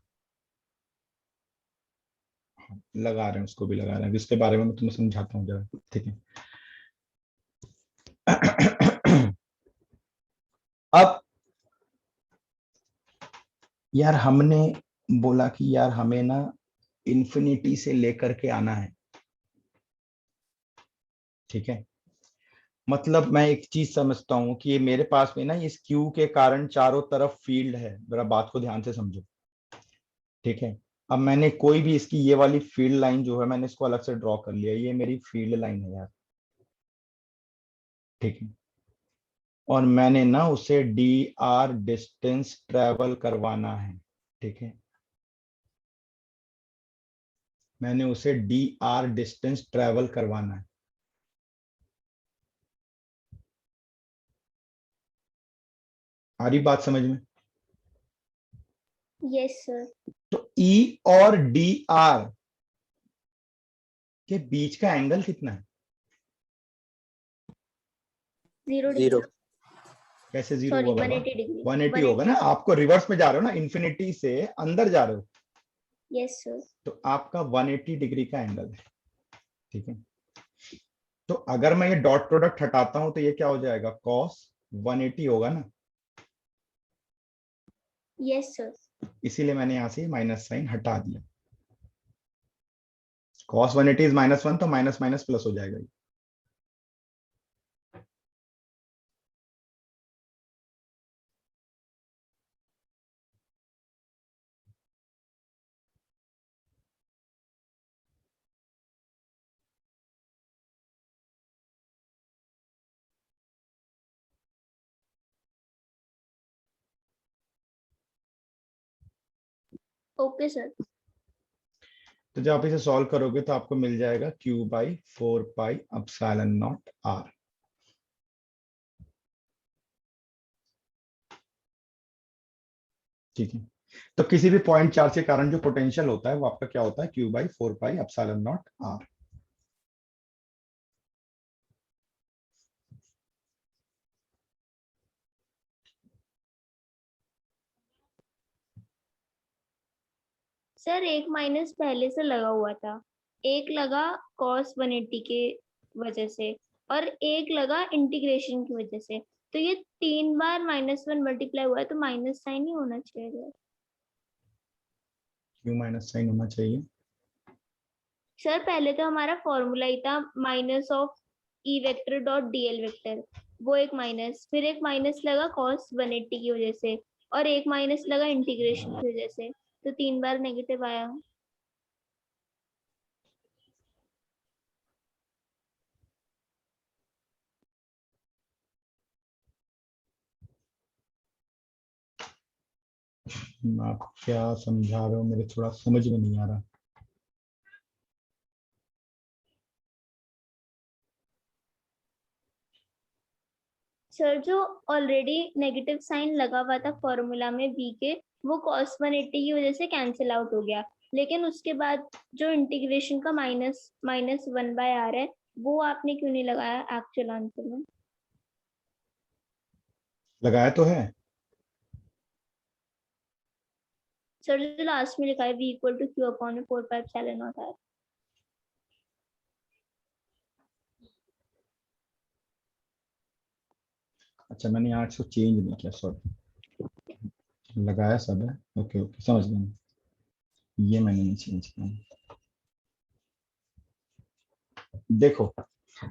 लगा रहे हैं, उसको भी लगा रहे हैं, इसके बारे में मैं तुम्हें समझाता हूँ जरा। ठीक है, अब यार हमने बोला कि यार हमें ना इन्फिनिटी से लेकर के आना है। ठीक है, मतलब मैं एक चीज समझता हूं कि ये मेरे पास में ना इस क्यू के कारण चारों तरफ फील्ड है। जरा बात को ध्यान से समझो। ठीक है, अब मैंने कोई भी इसकी ये वाली फील्ड लाइन जो है मैंने इसको अलग से ड्रॉ कर लिया, ये मेरी फील्ड लाइन है यार। ठीक है, और मैंने ना उसे dr डिस्टेंस ट्रेवल करवाना है। ठीक है, मैंने उसे dr डिस्टेंस ट्रेवल करवाना है। आ रही बात समझ में? Yes sir. तो E और dr के बीच का एंगल कितना है? 0 0। डिग्री। कैसे जीरो सॉरी हुआ बाबा? 180 डिग्री। 180 होगा ना, आपको रिवर्स में जा रहे हो ना, इन्फिनिटी से अंदर जा रहे हो, यस सर। तो आपका 180 डिग्री का एंगल है। ठीक है, तो अगर मैं ये डॉट प्रोडक्ट हटाता हूं तो ये क्या हो जाएगा, cos 180 होगा ना। Yes sir. इसीलिए मैंने यहां से माइनस साइन हटा दिया। cos 180 इज -1, तो माइनस माइनस प्लस हो जाएगा। Okay sir. तो जब आप इसे सॉल्व करोगे तो आपको मिल जाएगा Q by 4 pi epsilon naught r। ठीक है, तो किसी भी पॉइंट चार्ज के कारण जो पोटेंशियल होता है वो आपका क्या होता है, Q by 4 pi epsilon naught r। Sir एक माइनस पहले से लगा हुआ था, एक लगा cos 180 के वजह से और एक लगा इंटीग्रेशन की वजह से। तो ये 3 बार -1 मल्टीप्लाई हुआ है तो माइनस साइन ही होना चाहिए। क्यों माइनस साइन होना चाहिए? सर पहले तो हमारा फॉर्मूला ही था minus of E vector dot DL vector, वो एक माइनस, फिर एक माइनस लगा कॉस 180 की वजह से, और एक माइनस लगा इंटीग्रेशन की वजह से, तो 3 बार नेगेटिव आया। आप क्या समझा रहे हो, मेरे थोड़ा समझ में नहीं आ रहा। सर जो ऑलरेडी नेगेटिव साइन लगा हुआ था फॉर्मूला में बी के, वो cos 180 की वजह से कैंसिल आउट हो गया, लेकिन उसके बाद जो इंटीग्रेशन का -1/r है, वो आपने क्यों नहीं लगाया एक्चुअल आंसर में? लगाया तो है। सर जो लास्ट में लिखा है v equal to Q upon 4πε0r। अच्छा, मैंने यहाँ इसको चेंज नहीं किया, सॉरी। लगाया सब है, ओके ओके, समझ गया। ये मैंने नहीं चेंज किया। देखो,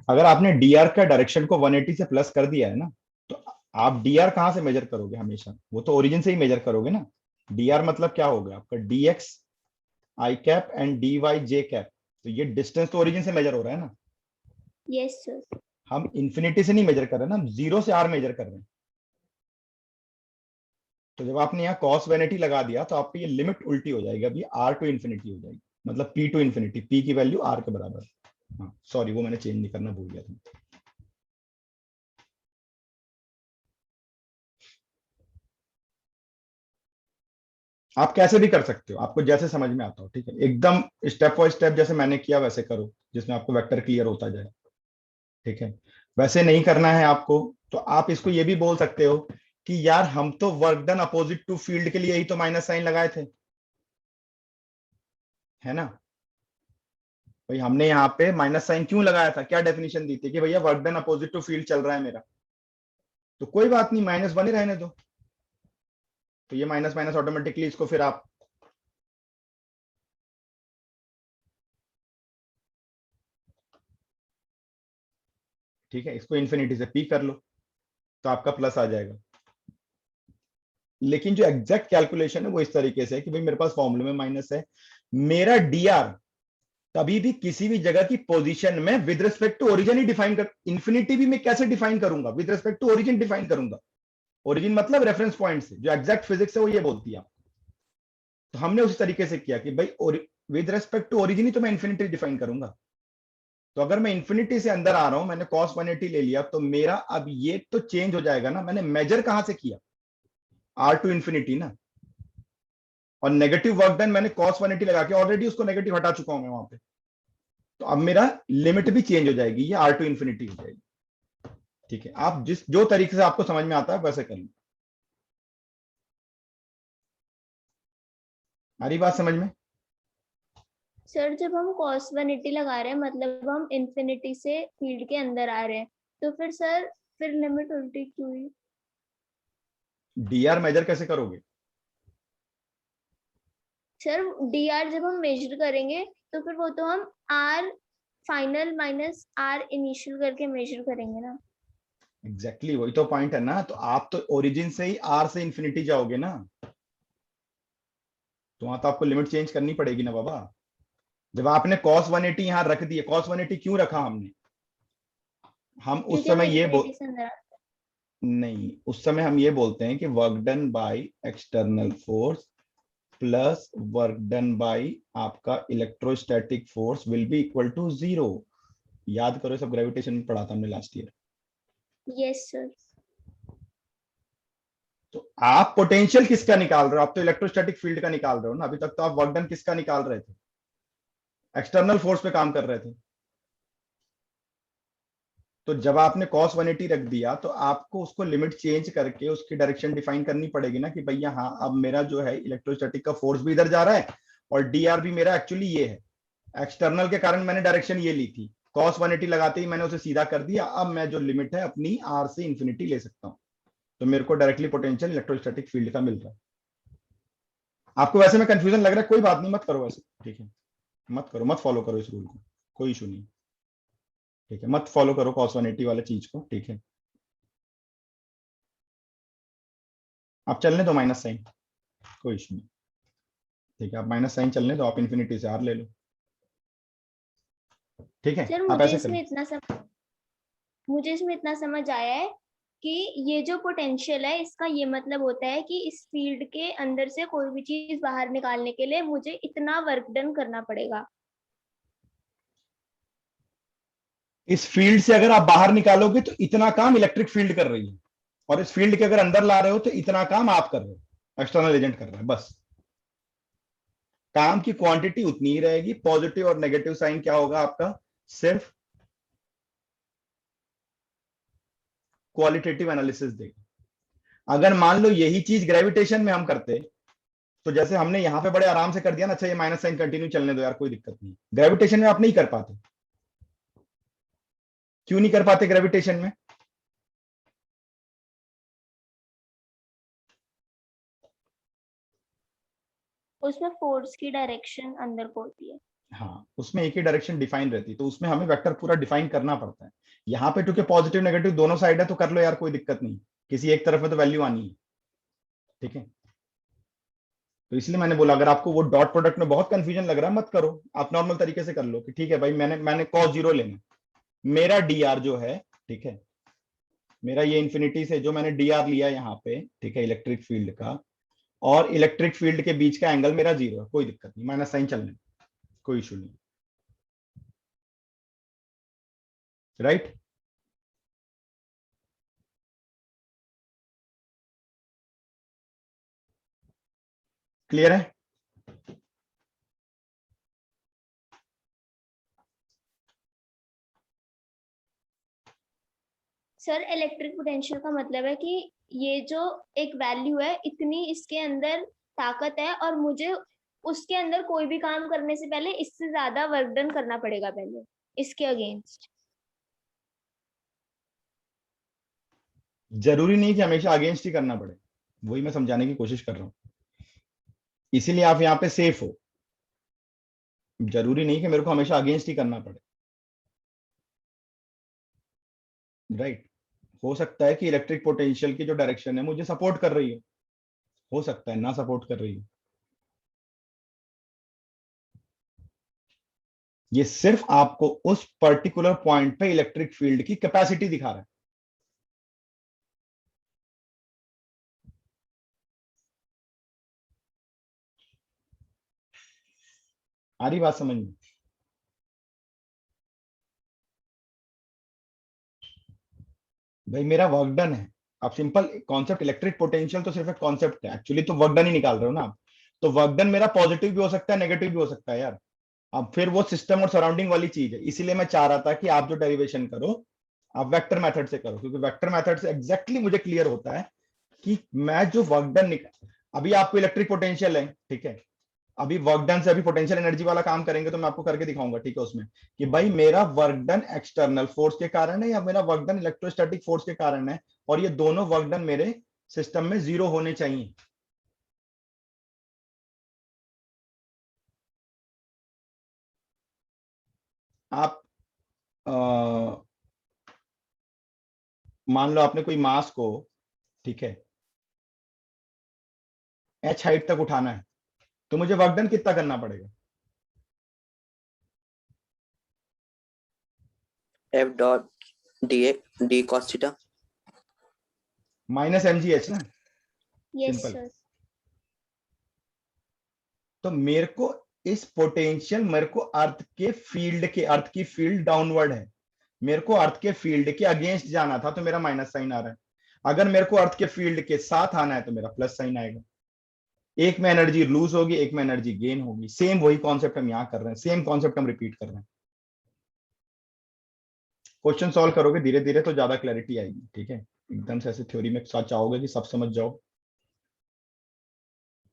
अगर आपने dr का डायरेक्शन को 180 से प्लस कर दिया है ना, तो आप dr कहां से मेजर करोगे? हमेशा वो तो ओरिजिन से ही मेजर करोगे ना। dr मतलब क्या हो गया आपका? dx i cap and dy j cap. तो ये डिस्टेंस तो ओरिजिन से मेजर हो रहा है ना। Yes sir. हम इंफिनिटी से नहीं मेजर कर रहे ना, हम 0 से r मेजर कर रहे हैं। तो जब आपने यहाँ cos 180 लगा दिया, तो आपकी ये लिमिट उल्टी हो जाएगी, अभी r टू इन्फिनिटी हो जाएगी, मतलब p टू इन्फिनिटी, p की वैल्यू r के बराबर। हाँ सॉरी, वो मैंने चेंज नहीं करना भूल गया था। आप कैसे भी कर सकते हो, आपको जैसे समझ में आता हो, ठीक है। एकदम स्टेप बाय स्टेप जैसे मैंने किया वैसे करो, जिसमें आपको वेक्टर क्लियर होता जाए, ठीक है। वैसे नहीं करना है आपको, तो आप इसको ये भी बोल सकते हो कि यार हम तो work done opposite to field के लिए ही तो माइनस साइन लगाए थे, है ना। भाई हमने यहाँ पे माइनस साइन क्यों लगाया था? क्या डेफिनेशन दी थी कि भैया work done opposite to field चल रहा है मेरा, तो कोई बात नहीं, -1 ही रहने दो। तो ये माइनस माइनस ऑटोमेटिकली इसको फिर आप ठीक है, इसको इन्फिनिटी से पी कर लो, तो आपका प्लस आ जाएगा। लेकिन जो एग्जैक्ट कैलकुलेशन है वो इस तरीके से है कि भाई मेरे पास फॉर्मूले में माइनस है, मेरा dr कभी भी किसी भी जगह की पोजीशन में विद रिस्पेक्ट टू ओरिजिन ही डिफाइन कर, इन्फिनिटी भी मैं कैसे डिफाइन करूंगा? With respect to origin define करूंगा। ओरिजिन मतलब रेफरेंस पॉइंट से, जो एग्जैक्ट फिजिक्स है वो ये बोलती है। तो हमने उसी तरीके से किया कि भाई विद रिस्पेक्ट टू ओरिजिन ही तो मैं इन्फिनिटी डिफाइन करूंगा। तो अगर मैं इन्फिनिटी से अंदर आ रहा हूं, मैंने cos 180 ले लिया, तो मेरा अब ये तो चेंज हो जाएगा ना। मैंने मेजर कहां से किया? r टू इन्फिनिटी ना। और नेगेटिव वर्क डन मैंने cos 180 लगा के ऑलरेडी उसको नेगेटिव हटा चुका हूं मैं वहां पे। तो अब मेरा लिमिट भी चेंज हो जाएगी, ये r टू इन्फिनिटी हो जाएगी, ठीक है। आप जिस जो तरीके से आपको समझ में आता है वैसे कर लो। आ रही बात समझ में? सर जब हम cos 180 लगा रहे हैं, मतलब हम इंफिनिटी से फील्ड के अंदर आ रहे हैं, तो फिर सर फिर लिमिट उल्टी क्यों हुई? dr मेजर कैसे करोगे? सर dr जब हम मेजर करेंगे, तो फिर वो तो हम r final minus r initial करके मेजर करेंगे ना। एग्जैक्टली वही तो पॉइंट है ना। तो आप तो ओरिजिन से ही r से इन्फिनिटी जाओगे ना, तो वहां तो आपको लिमिट चेंज करनी पड़ेगी ना बाबा। जब आपने cos 180 यहां रख दिया, cos 180 क्यों रखा हमने? हम उस क्योंकि हम समय ये इंफिनिटी से अंदर नहीं, उस समय हम ये बोलते हैं कि work done by external force plus work done by आपका electrostatic force will be equal to 0। याद करो, सब ग्रेविटेशन में पढ़ा था हमने लास्ट ईयर। Yes sir. तो आप पोटेंशियल किसका निकाल रहे हो? आप तो इलेक्ट्रोस्टैटिक फील्ड का निकाल रहे हो ना। अभी तक तो आप वर्क डन किसका निकाल रहे थे? एक्सटर्नल फोर्स पे काम कर रहे थे। तो जब आपने cos 180 रख दिया, तो आपको उसको लिमिट चेंज करके उसकी डायरेक्शन डिफाइन करनी पड़ेगी ना, कि भैया हाँ अब मेरा जो है इलेक्ट्रोस्टैटिक का फोर्स भी इधर जा रहा है, और dr भी मेरा एक्चुअली ये है। एक्सटर्नल के कारण मैंने डायरेक्शन ये ली थी, cos 180 लगाते ही मैंने उसे सीधा कर दिया। अब मैं जो लिमिट है अपनी r से इन्फिनिटी ले सकता हूं, तो मेरे को डायरेक्टली पोटेंशियल इलेक्ट्रोस्टैटिक फील्ड का मिल रहा है। आपको वैसे में कंफ्यूजन लग रहा है? कोई बात नहीं, मत करो वैसे, ठीक है, मत करो, मत फॉलो करो इस रूल को, कोई इशू नहीं। ठीक है, मत फॉलो करो cos 180 वाला चीज को, ठीक है। आप चलने दो माइनस साइन, कोई इशू नहीं, ठीक है, आप माइनस साइन चलने दो, आप इन्फिनिटी से आर ले लो, ठीक है। सर आप मुझे ऐसे इसमें इतना समझ आया है कि ये जो पोटेंशियल है इसका ये मतलब होता है कि इस फील्ड के अंदर से कोई भी चीज बाहर निकालने के लिए मुझे इतना वर्क डन करना पड़ेगा। इस फील्ड से अगर आप बाहर निकालोगे तो इतना काम इलेक्ट्रिक फील्ड कर रही है, और इस फील्ड के अगर अंदर ला रहे हो तो इतना काम आप कर रहे हो, एक्सटर्नल एजेंट कर रहा है। बस काम की क्वांटिटी उतनी ही रहेगी, पॉजिटिव और नेगेटिव साइन क्या होगा आपका, सिर्फ क्वालिटेटिव एनालिसिस देगा। अगर मान लो यही चीज ग्रेविटेशन में हम करते, तो जैसे हमने यहां पे बड़े आराम से कर दिया ना, अच्छा ये माइनस साइन कंटिन्यू चलने दो यार, कोई दिक्कत नहीं। ग्रेविटेशन में आप नहीं कर पाते, क्यों नहीं कर पाते ग्रेविटेशन में? उसमें फोर्स की डायरेक्शन अंदर को होती है। हाँ, उसमें एक ही डायरेक्शन डिफाइन रहती है, तो उसमें हमें वेक्टर पूरा डिफाइन करना पड़ता है। यहाँ पे क्योंकि पॉजिटिव नेगेटिव दोनों साइड है तो कर लो यार, कोई दिक्कत नहीं, किसी एक तरफ में तो वैल्यू आनी है, ठीक है। तो इसलिए मैंने बोला अगर आपको वो डॉट प्रोडक्ट में बहुत कंफ्यूजन लग रहा है मत करो, आप नॉर्मल तरीके से कर लो कि ठीक है भाई मैंने cos 0 लेना, मेरा dr जो है, ठीक है, मेरा ये इन्फिनिटी से जो मैंने dr लिया यहाँ पे, ठीक है, इलेक्ट्रिक फील्ड का, और इलेक्ट्रिक फील्ड के बीच का एंगल मेरा 0 है, कोई दिक्कत नहीं, माइनस साइन चलने, कोई इशू नहीं, राइट। क्लियर है? सर इलेक्ट्रिक पोटेंशियल का मतलब है कि ये जो एक वैल्यू है इतनी इसके अंदर ताकत है और मुझे उसके अंदर कोई भी काम करने से पहले इससे ज्यादा वर्क डन करना पड़ेगा पहले इसके अगेंस्ट। जरूरी नहीं कि हमेशा अगेंस्ट ही करना पड़े, वही मैं समझाने की कोशिश कर रहा हूं, इसीलिए आप यहाँ पे सेफ हो। जरूरी नहीं कि मेरे को हमेशा अगेंस्ट ही करना पड़े, राइट। हो सकता है कि इलेक्ट्रिक पोटेंशियल की जो डायरेक्शन है मुझे सपोर्ट कर रही हो सकता है ना सपोर्ट कर रही हो। ये सिर्फ आपको उस पर्टिकुलर पॉइंट पे इलेक्ट्रिक फील्ड की कैपेसिटी दिखा रहा है। आ रही बात समझ में? भाई मेरा वर्क डन है, आप सिंपल कॉन्सेप्ट, इलेक्ट्रिक पोटेंशियल तो सिर्फ एक कॉन्सेप्ट है, एक्चुअली तो वर्क डन ही निकाल रहे हो ना आप। तो वर्क डन मेरा पॉजिटिव भी हो सकता है, नेगेटिव भी हो सकता है यार। अब फिर वो सिस्टम और सराउंडिंग वाली चीज है, इसीलिए मैं चाह रहा था कि आप जो डेरिवेशन करो आप वेक्टर मेथड से करो, क्योंकि वेक्टर मेथड से एग्जैक्टली मुझे क्लियर होता है कि मैं जो वर्क डन अभी आपको इलेक्ट्रिक पोटेंशियल है, ठीक है, अभी वर्क डन से अभी पोटेंशियल एनर्जी वाला काम करेंगे तो मैं आपको करके दिखाऊंगा, ठीक है, उसमें कि भाई मेरा वर्क डन एक्सटर्नल फोर्स के कारण है या मेरा वर्क डन इलेक्ट्रोस्टैटिक फोर्स के कारण है, और ये दोनों वर्क डन मेरे सिस्टम में 0 होने चाहिए। आप मान लो आपने कोई मास को, ठीक है, h हाइट तक उठाना है, तो मुझे वर्क डन कितना करना पड़ेगा? F dot d cos theta minus mgh ना, यस Simple. सर। तो मेरे को इस पोटेंशियल, मेरे को अर्थ के फील्ड के, अर्थ की फील्ड डाउनवर्ड है, मेरे को अर्थ के फील्ड के अगेंस्ट जाना था तो मेरा माइनस साइन आ रहा है। अगर मेरे को अर्थ के फील्ड के साथ आना है तो मेरा प्लस साइन आएगा। एक में एनर्जी लूज होगी, एक में एनर्जी गेन होगी, सेम वही कॉन्सेप्ट हम यहां कर रहे हैं, सेम कॉन्सेप्ट हम रिपीट कर रहे हैं। क्वेश्चन सॉल्व करोगे धीरे धीरे तो ज्यादा क्लैरिटी आएगी, ठीक है। एकदम से ऐसे थ्योरी में साथ चाहोगे कि सब समझ जाओ,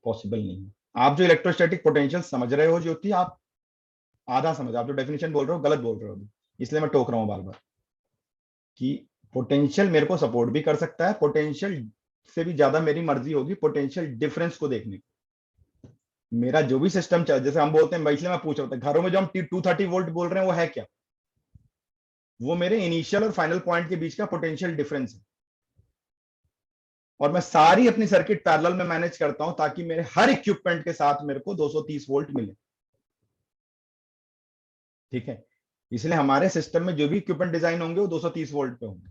पॉसिबल नहीं है। आप जो इलेक्ट्रोस्टैटिक पोटेंशियल समझ रहे हो ज्योति, आप आधा समझ, आप जो डेफिनेशन बोल रहे हो गलत बोल रहे हो अभी, इसलिए मैं टोक रहा हूं बार बार कि पोटेंशियल मेरे को सपोर्ट भी कर सकता है, पोटेंशियल से भी ज्यादा मेरी मर्जी होगी पोटेंशियल डिफरेंस को देखने की। मेरा जो भी सिस्टम चल, जैसे हम बोलते हैं, इसलिए मैं पूछ रहा था घरों में जो हम 230 वोल्ट बोल रहे हैं वो है क्या? वो मेरे इनिशियल और फाइनल पॉइंट के बीच का पोटेंशियल डिफरेंस है, और मैं सारी अपनी सर्किट पैरेलल में मैनेज करता हूं ताकि मेरे हर इक्विपमेंट के साथ मेरे को 230 वोल्ट मिले। ठीक है, इसलिए हमारे सिस्टम में जो भी इक्विपमेंट डिजाइन होंगे वो 230 वोल्ट पे होंगे।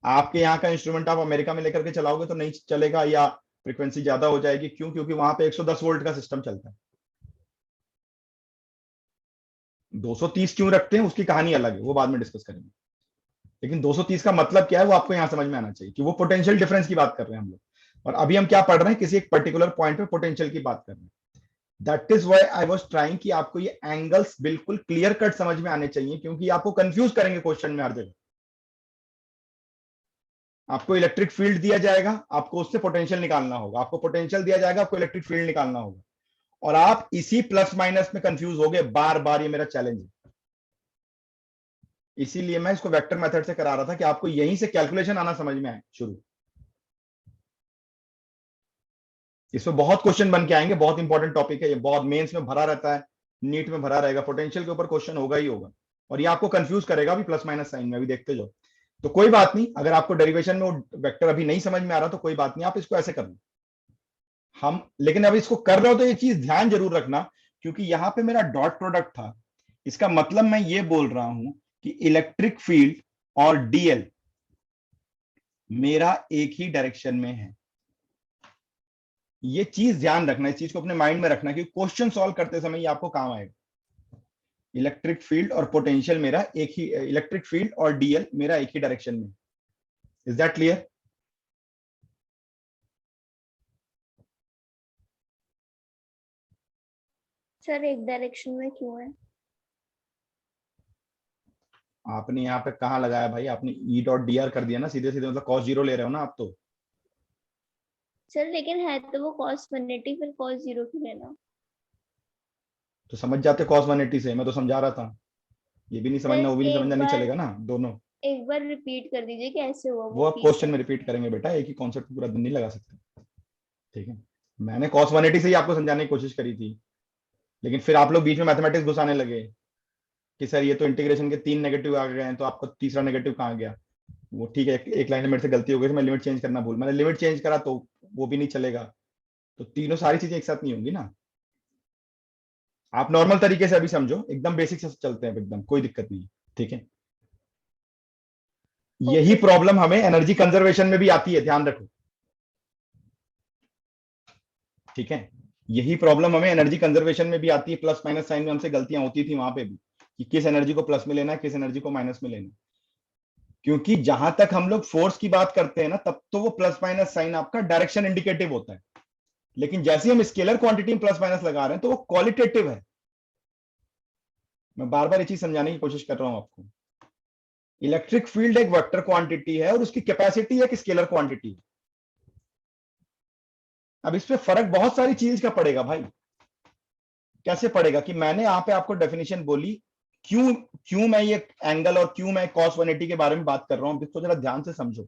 आपके यहाँ का इंस्ट्रूमेंट आप अमेरिका में लेकर के चलाओगे तो नहीं चलेगा, या फ्रीक्वेंसी ज्यादा हो जाएगी। क्यों? क्योंकि वहां पे 110 वोल्ट का सिस्टम चलता है। 230 क्यों रखते हैं उसकी कहानी अलग है, वो बाद में डिस्कस करेंगे। लेकिन 230 का मतलब क्या है वो आपको यहां समझ में आना चाहिए कि वो पोटेंशियल डिफरेंस की बात कर रहे हैं हम लोग, और अभी हम क्या पढ़ रहे हैं, किसी एक पर्टिकुलर पॉइंट पे पोटेंशियल की बात कर रहे हैं। That is why I was trying कि आपको ये एंगल्स बिल्कुल क्लियर कट समझ में आने चाहिए, क्योंकि आपको कंफ्यूज करेंगे क्वेश्चन में हर जगह। आपको इलेक्ट्रिक फील्ड दिया जाएगा, आपको उससे पोटेंशियल निकालना होगा, आपको पोटेंशियल दिया जाएगा, आपको इलेक्ट्रिक फील्ड निकालना होगा, और आप इसी प्लस माइनस में कंफ्यूज हो गए बार बार। ये मेरा चैलेंज है, इसीलिए मैं इसको वेक्टर मेथड से करा रहा था कि आपको यहीं से कैलकुलेशन आना समझ में आए शुरू। इसमें बहुत क्वेश्चन बन के आएंगे, बहुत इंपॉर्टेंट टॉपिक है ये, बहुत मेंस में भरा रहता है, नीट में भरा रहेगा, पोटेंशियल के ऊपर क्वेश्चन होगा ही होगा, और ये आपको कंफ्यूज करेगा भी प्लस माइनस साइन में, अभी देखते जाओ। तो कोई बात नहीं, अगर आपको डेरिवेशन में वो वेक्टर अभी नहीं समझ में आ रहा तो कोई बात नहीं, आप इसको ऐसे कर लो। हम लेकिन अभी इसको कर रहे हो तो ये चीज ध्यान जरूर रखना, क्योंकि यहां पे मेरा डॉट प्रोडक्ट था, इसका मतलब मैं ये बोल रहा हूं कि इलेक्ट्रिक फील्ड और डीएल मेरा एक ही डायरेक्शन में है। ये चीज ध्यान रखना, इस चीज को अपने माइंड में रखना, क्योंकि क्वेश्चन सॉल्व करते समय ये आपको काम आएगा। इलेक्ट्रिक फील्ड और पोटेंशियल मेरा एक ही, इलेक्ट्रिक फील्ड और डीएल मेरा एक ही डायरेक्शन में। Is that clear? सर एक डायरेक्शन में क्यों है? आपने यहाँ पे कहाँ लगाया भाई? आपने ई डॉट डी आर कर दिया ना सीधे सीधे, मतलब cos 0 ले रहे हो ना आप तो। सर लेकिन है तो वो cos 180, फिर cos 0 क्यों लेना? तो समझ जाते cos 180 से, मैं तो समझा रहा था। ये भी नहीं समझना, वो भी नहीं समझना, नहीं चलेगा ना दोनों। एक बार रिपीट कर दीजिए कैसे हुआ वो आप क्वेश्चन में रिपीट करेंगे बेटा, एक ही कॉन्सेप्ट पूरा दिन नहीं लगा सकते। ठीक है, मैंने cos 180 से ही आपको समझाने की कोशिश करी थी, लेकिन फिर आप लोग बीच में मैथमेटिक्स घुसाने लगे कि सर ये तो इंटीग्रेशन के 3 नेगेटिव आ गए हैं, तो आपको तीसरा नेगेटिव कहाँ गया? वो ठीक है, एक लाइन में मेरे से गलती हो गई, तो मैं लिमिट चेंज करना भूल, मैंने लिमिट चेंज करा तो वो भी नहीं चलेगा। तो तीनों सारी चीजें एक साथ नहीं होंगी ना। आप नॉर्मल तरीके से अभी समझो, एकदम बेसिक से चलते हैं, एकदम कोई दिक्कत नहीं। ठीक है, यही प्रॉब्लम हमें एनर्जी कंजर्वेशन में भी आती है, ध्यान रखो। ठीक है, यही प्रॉब्लम हमें एनर्जी कंजर्वेशन में भी आती है। प्लस माइनस साइन में हमसे गलतियां होती थी वहां पे भी, कि किस एनर्जी को प्लस में लेना है, किस एनर्जी को माइनस में लेना है। क्योंकि जहां तक हम लोग फोर्स की बात करते हैं ना, तब तो वो प्लस माइनस साइन आपका डायरेक्शन इंडिकेटिव होता है, लेकिन जैसे हम स्केलर क्वांटिटी में प्लस माइनस लगा रहे हैं तो वो क्वालिटेटिव है। मैं बार बार ये चीज समझाने की कोशिश कर रहा हूं आपको। इलेक्ट्रिक फील्ड एक वेक्टर क्वांटिटी है और उसकी कैपेसिटी एक स्केलर क्वांटिटी है। अब इस पे फर्क बहुत सारी चीज का पड़ेगा भाई। कैसे पड़ेगा? कि मैंने यहां पे आपको डेफिनेशन बोली, क्यों क्यों मैं ये एंगल और क्यों मैं cos 180 के बारे में बात कर रहा हूं, इसको जरा ध्यान से समझो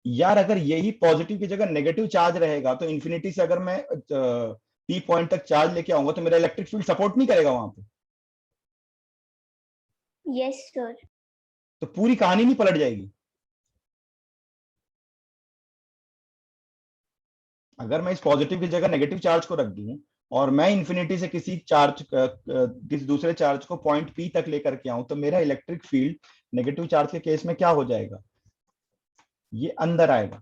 यार। अगर यही पॉजिटिव की जगह नेगेटिव चार्ज रहेगा तो इन्फिनिटी से अगर मैं पी पॉइंट तक चार्ज लेके आऊंगा तो मेरा इलेक्ट्रिक फील्ड सपोर्ट नहीं करेगा वहां पे। Yes sir. तो पूरी कहानी नहीं पलट जाएगी। अगर मैं इस पॉजिटिव की जगह नेगेटिव चार्ज को रख दूं और मैं इन्फिनिटी से किसी चार्ज किसी दूसरे चार्ज को पॉइंट पी तक लेकर के आऊं, तो मेरा इलेक्ट्रिक फील्ड नेगेटिव चार्ज के केस में क्या हो जाएगा? ये अंदर आएगा।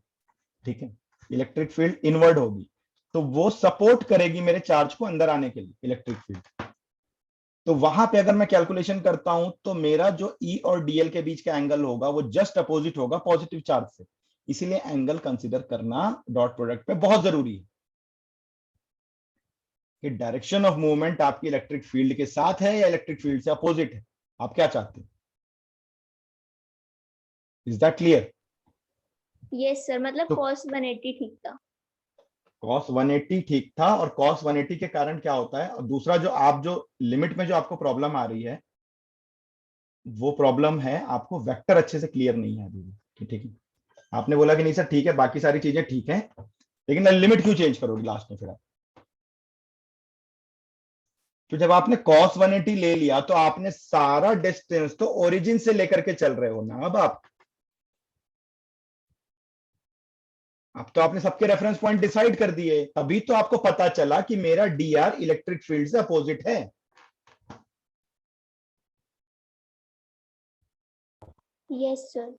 ठीक है, इलेक्ट्रिक फील्ड इनवर्ड होगी, तो वो सपोर्ट करेगी मेरे चार्ज को अंदर आने के लिए, इलेक्ट्रिक फील्ड। तो वहां पे अगर मैं कैलकुलेशन करता हूं तो मेरा जो ई और डीएल के बीच का एंगल होगा वो जस्ट अपोजिट होगा पॉजिटिव चार्ज से। इसीलिए एंगल कंसीडर करना डॉट प्रोडक्ट पे बहुत जरूरी है कि डायरेक्शन ऑफ मूवमेंट आपकी इलेक्ट्रिक फील्ड के साथ है या इलेक्ट्रिक फील्ड से अपोजिट है, आप क्या चाहते हैं। Is that clear? Yes sir, मतलब तो cos 180 ठीक था। cos 180 ठीक था, और cos 180 के कारण क्या होता है, और दूसरा जो लिमिट में जो आपको प्रॉब्लम आ रही है, वो प्रॉब्लम है आपको वेक्टर अच्छे से क्लियर नहीं है अभी भी। ठीक है, आपने बोला कि नहीं सर ठीक है बाकी सारी चीजें ठीक है, लेकिन लिमिट क्यों चेंज करोगे लास्ट में फिर आप? तो जब आपने cos 180 ले लिया तो आपने सारा डिस्टेंस तो ओरिजिन से लेकर के चल रहे हो ना। अब तो आपने सबके रेफरेंस पॉइंट डिसाइड कर दिए, तभी तो आपको पता चला कि मेरा dr इलेक्ट्रिक फील्ड से अपोजिट है। Yes sir.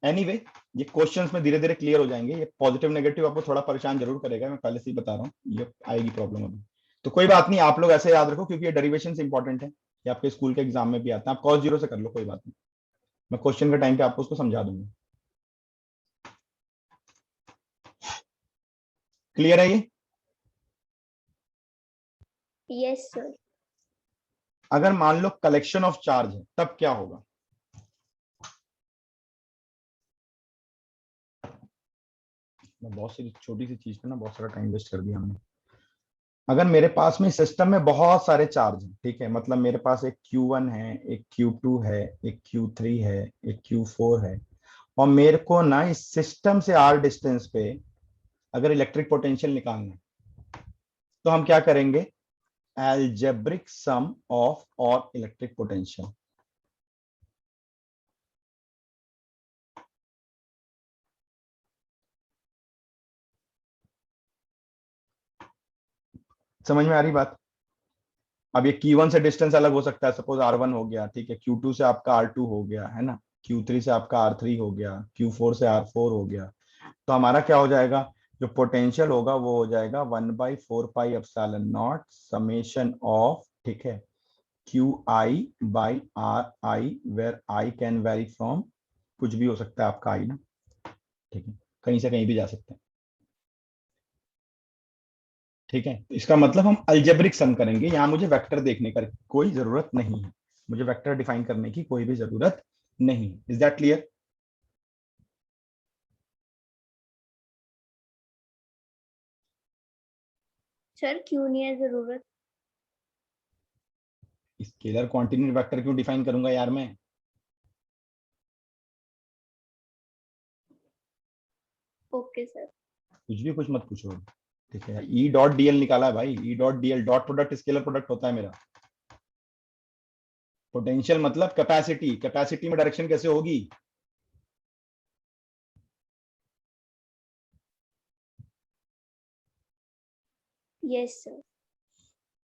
एनीवे ये क्वेश्चंस में धीरे धीरे क्लियर हो जाएंगे। ये पॉजिटिव नेगेटिव आपको थोड़ा परेशान जरूर करेगा, मैं पहले से ही बता रहा हूँ, ये आएगी प्रॉब्लम अभी। तो कोई बात नहीं, आप लोग ऐसे याद रखो क्योंकि ये डेरिवेशन इंपॉर्टेंट है, ये आपके स्कूल के एग्जाम में भी आता है। आप cos 0 से कर लो, कोई बात नहीं, मैं क्वेश्चन के टाइम पे आपको उसको समझा दूंगा। क्लियर है ये? Yes sir. अगर मान लो कलेक्शन ऑफ चार्ज है तब क्या होगा? बहुत सी छोटी सी चीज पे ना बहुत सारा टाइम वेस्ट कर दिया हमने। अगर मेरे पास में सिस्टम में बहुत सारे चार्ज हैं, ठीक है, मतलब मेरे पास एक Q1 है, एक Q2 है, एक Q3 है, एक Q4 है, और मेरे को ना इस सिस्टम से r डिस्टेंस पे अगर इलेक्ट्रिक पोटेंशियल निकालना है तो हम क्या करेंगे? Algebraic sum of all electric potential. समझ में आ रही बात? अब ये Q1 से डिस्टेंस अलग हो सकता है, सपोज R1 हो गया, ठीक है, Q2 से आपका R2 हो गया है ना, Q3 से आपका R3 हो गया, Q4 से R4 हो गया। तो हमारा क्या हो जाएगा? जो पोटेंशियल होगा वो हो जाएगा 1/4πε0 समेशन ऑफ, ठीक है, QI/RI, where I can vary from कुछ भी हो सकता है आपका I ना, ठीक है, कहीं से कहीं भी जा सकते हैं, ठीक है। तो इसका मतलब हम अलजेब्रिक सम करेंगे, यहां मुझे वेक्टर देखने का कोई जरूरत नहीं है, मुझे वेक्टर डिफाइन करने की कोई भी जरूरत नहीं है। Is that clear? सर क्यों नहीं है जरूरत? स्केलर क्वांटिटी वेक्टर क्यों डिफाइन करूंगा यार मैं? Okay sir. कुछ मत पूछो, ठीक है। ई डॉट डीएल निकाला है भाई, ई dot DL, dot product scalar product होता है मेरा। पोटेंशियल मतलब कैपेसिटी, कैपेसिटी में डायरेक्शन कैसे होगी? Yes sir.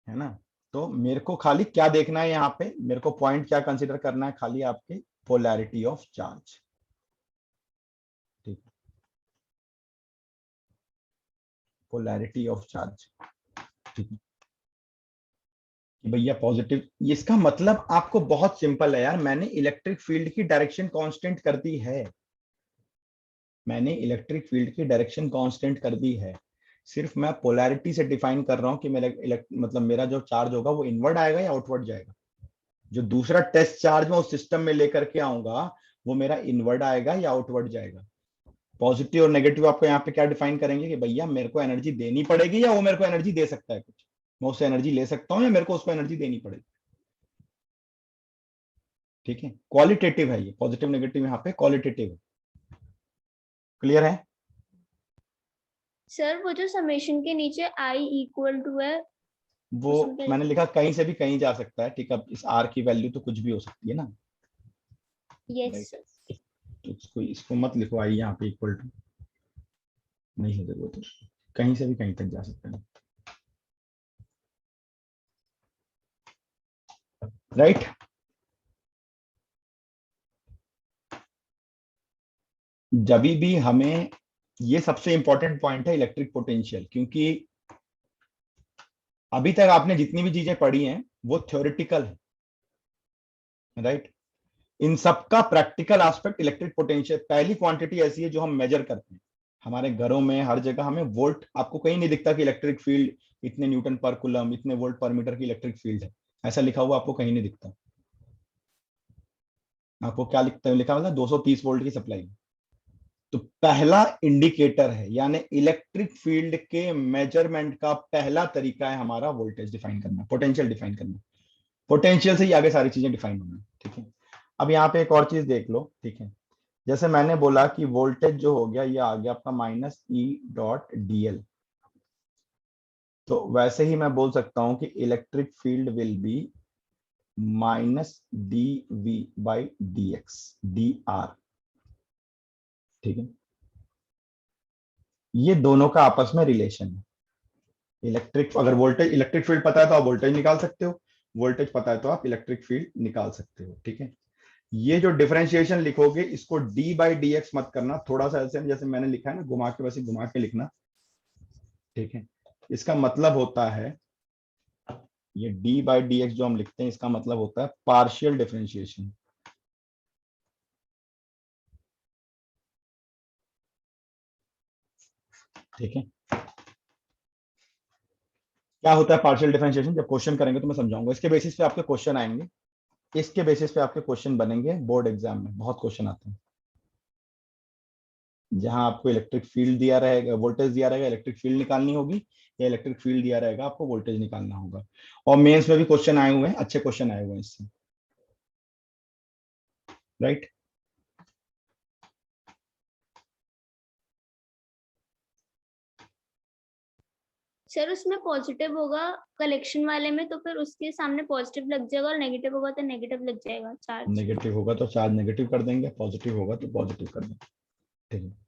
है ना? तो मेरे को खाली क्या देखना है यहाँ पे, मेरे को पॉइंट क्या कंसीडर करना है? खाली आपके पोलैरिटी ऑफ चार्ज, ठीक, पोलैरिटी ऑफ चार्ज, ठीक है कि भैया पॉजिटिव। इसका मतलब आपको बहुत सिंपल है यार, मैंने इलेक्ट्रिक फील्ड की डायरेक्शन कांस्टेंट कर दी है, मैंने इलेक्ट्रिक फील्ड की डायरेक्शन कांस्टेंट कर दी है, सिर्फ मैं पोलैरिटी से डिफाइन कर रहा हूं कि मेरा मतलब मेरा जो चार्ज होगा वो इनवर्ड आएगा या आउटवर्ड जाएगा। जो दूसरा टेस्ट चार्ज मैं उस सिस्टम में लेकर के आऊंगा वो मेरा इनवर्ड आएगा या आउटवर्ड जाएगा। पॉजिटिव और नेगेटिव आपको यहाँ पे क्या डिफाइन करेंगे कि भैया मेरे को एनर्जी देनी पड़ेगी या वो मेरे को एनर्जी दे सकता है, कुछ मैं उससे एनर्जी ले सकता हूँ या मेरे को उसको एनर्जी देनी पड़ेगी, ठीक है। क्वालिटेटिव है ये, पॉजिटिव नेगेटिव यहाँ पे क्वालिटेटिव है। क्लियर है? सर वो जो समेशन के नीचे I इक्वल टू है वो उसमें क्या मैंने लिखा कहीं से भी कहीं जा सकता है, ठीक है। अब इस आर की वैल्यू तो कुछ भी हो सकती है ना, यस राइट। सर। तो इसको मत लिखो आई यहाँ पे इक्वल टू, नहीं है जरूरत, कहीं से भी कहीं तक जा सकता है, राइट। जब भी हमें, ये सबसे इंपॉर्टेंट पॉइंट है इलेक्ट्रिक पोटेंशियल, क्योंकि अभी तक आपने जितनी भी चीजें पढ़ी हैं वो थ्योरेटिकल है, राइट। इन सबका प्रैक्टिकल एस्पेक्ट इलेक्ट्रिक पोटेंशियल, पहली क्वांटिटी ऐसी है जो हम मेजर करते हैं हमारे घरों में, हर जगह हमें वोल्ट, आपको कहीं नहीं दिखता कि इलेक्ट्रिक फील्ड इतने न्यूटन पर कूलम, इतने वोल्ट पर मीटर की इलेक्ट्रिक फील्ड है, ऐसा लिखा हुआ आपको कहीं नहीं दिखता। आपको क्या लिखता है, लिखा हुआ 230 वोल्ट की सप्लाई। तो पहला इंडिकेटर है, यानी इलेक्ट्रिक फील्ड के मेजरमेंट का पहला तरीका है हमारा वोल्टेज डिफाइन करना, पोटेंशियल डिफाइन करना। पोटेंशियल से ही आगे सारी चीजें डिफाइन होंगी, ठीक है। अब यहाँ पे एक और चीज देख लो, ठीक है, जैसे मैंने बोला कि वोल्टेज जो हो गया ये आ गया आपका -E.dl, तो वैसे ही मैं बोल सकता हूं कि electric field will be minus dV/dx dr, ठीक है। ये दोनों का आपस में रिलेशन है। अगर वोल्टेज, इलेक्ट्रिक फील्ड पता है तो आप वोल्टेज निकाल सकते हो, वोल्टेज पता है तो आप इलेक्ट्रिक फील्ड निकाल सकते हो, ठीक है। ये जो डिफरेंशिएशन लिखोगे इसको d/dx मत करना, थोड़ा सा ऐसे जैसे मैंने लिखा है ना, घुमा के, वैसे घुमा के लिखना, ठीक है। इसका मतलब होता है, ये d/dx जो हम लिखते हैं इसका मतलब होता है पार्शियल डिफरेंशिएशन, ठीक है। क्या होता है पार्शियल डिफरेंशिएशन, जब क्वेश्चन करेंगे तो मैं समझाऊंगा। इसके बेसिस पे आपके क्वेश्चन आएंगे, इसके बेसिस पे आपके क्वेश्चन बनेंगे बोर्ड एग्जाम में, बहुत क्वेश्चन आते हैं जहां आपको इलेक्ट्रिक फील्ड दिया रहेगा, वोल्टेज दिया रहेगा, इलेक्ट्रिक फील्ड निकालनी होगी, या इलेक्ट्रिक फील्ड दिया रहेगा, आपको वोल्टेज निकालना होगा। और मेंस में भी क्वेश्चन आए हुए हैं, अच्छे क्वेश्चन आए हुए हैं इससे, राइट। सर उसमें पॉजिटिव होगा कलेक्शन वाले में, तो फिर उसके सामने पॉजिटिव लग जाएगा, और नेगेटिव होगा तो नेगेटिव लग जाएगा चार्ज। नेगेटिव होगा तो चार्ज नेगेटिव कर देंगे, पॉजिटिव होगा तो पॉजिटिव कर देंगे, ठीक है।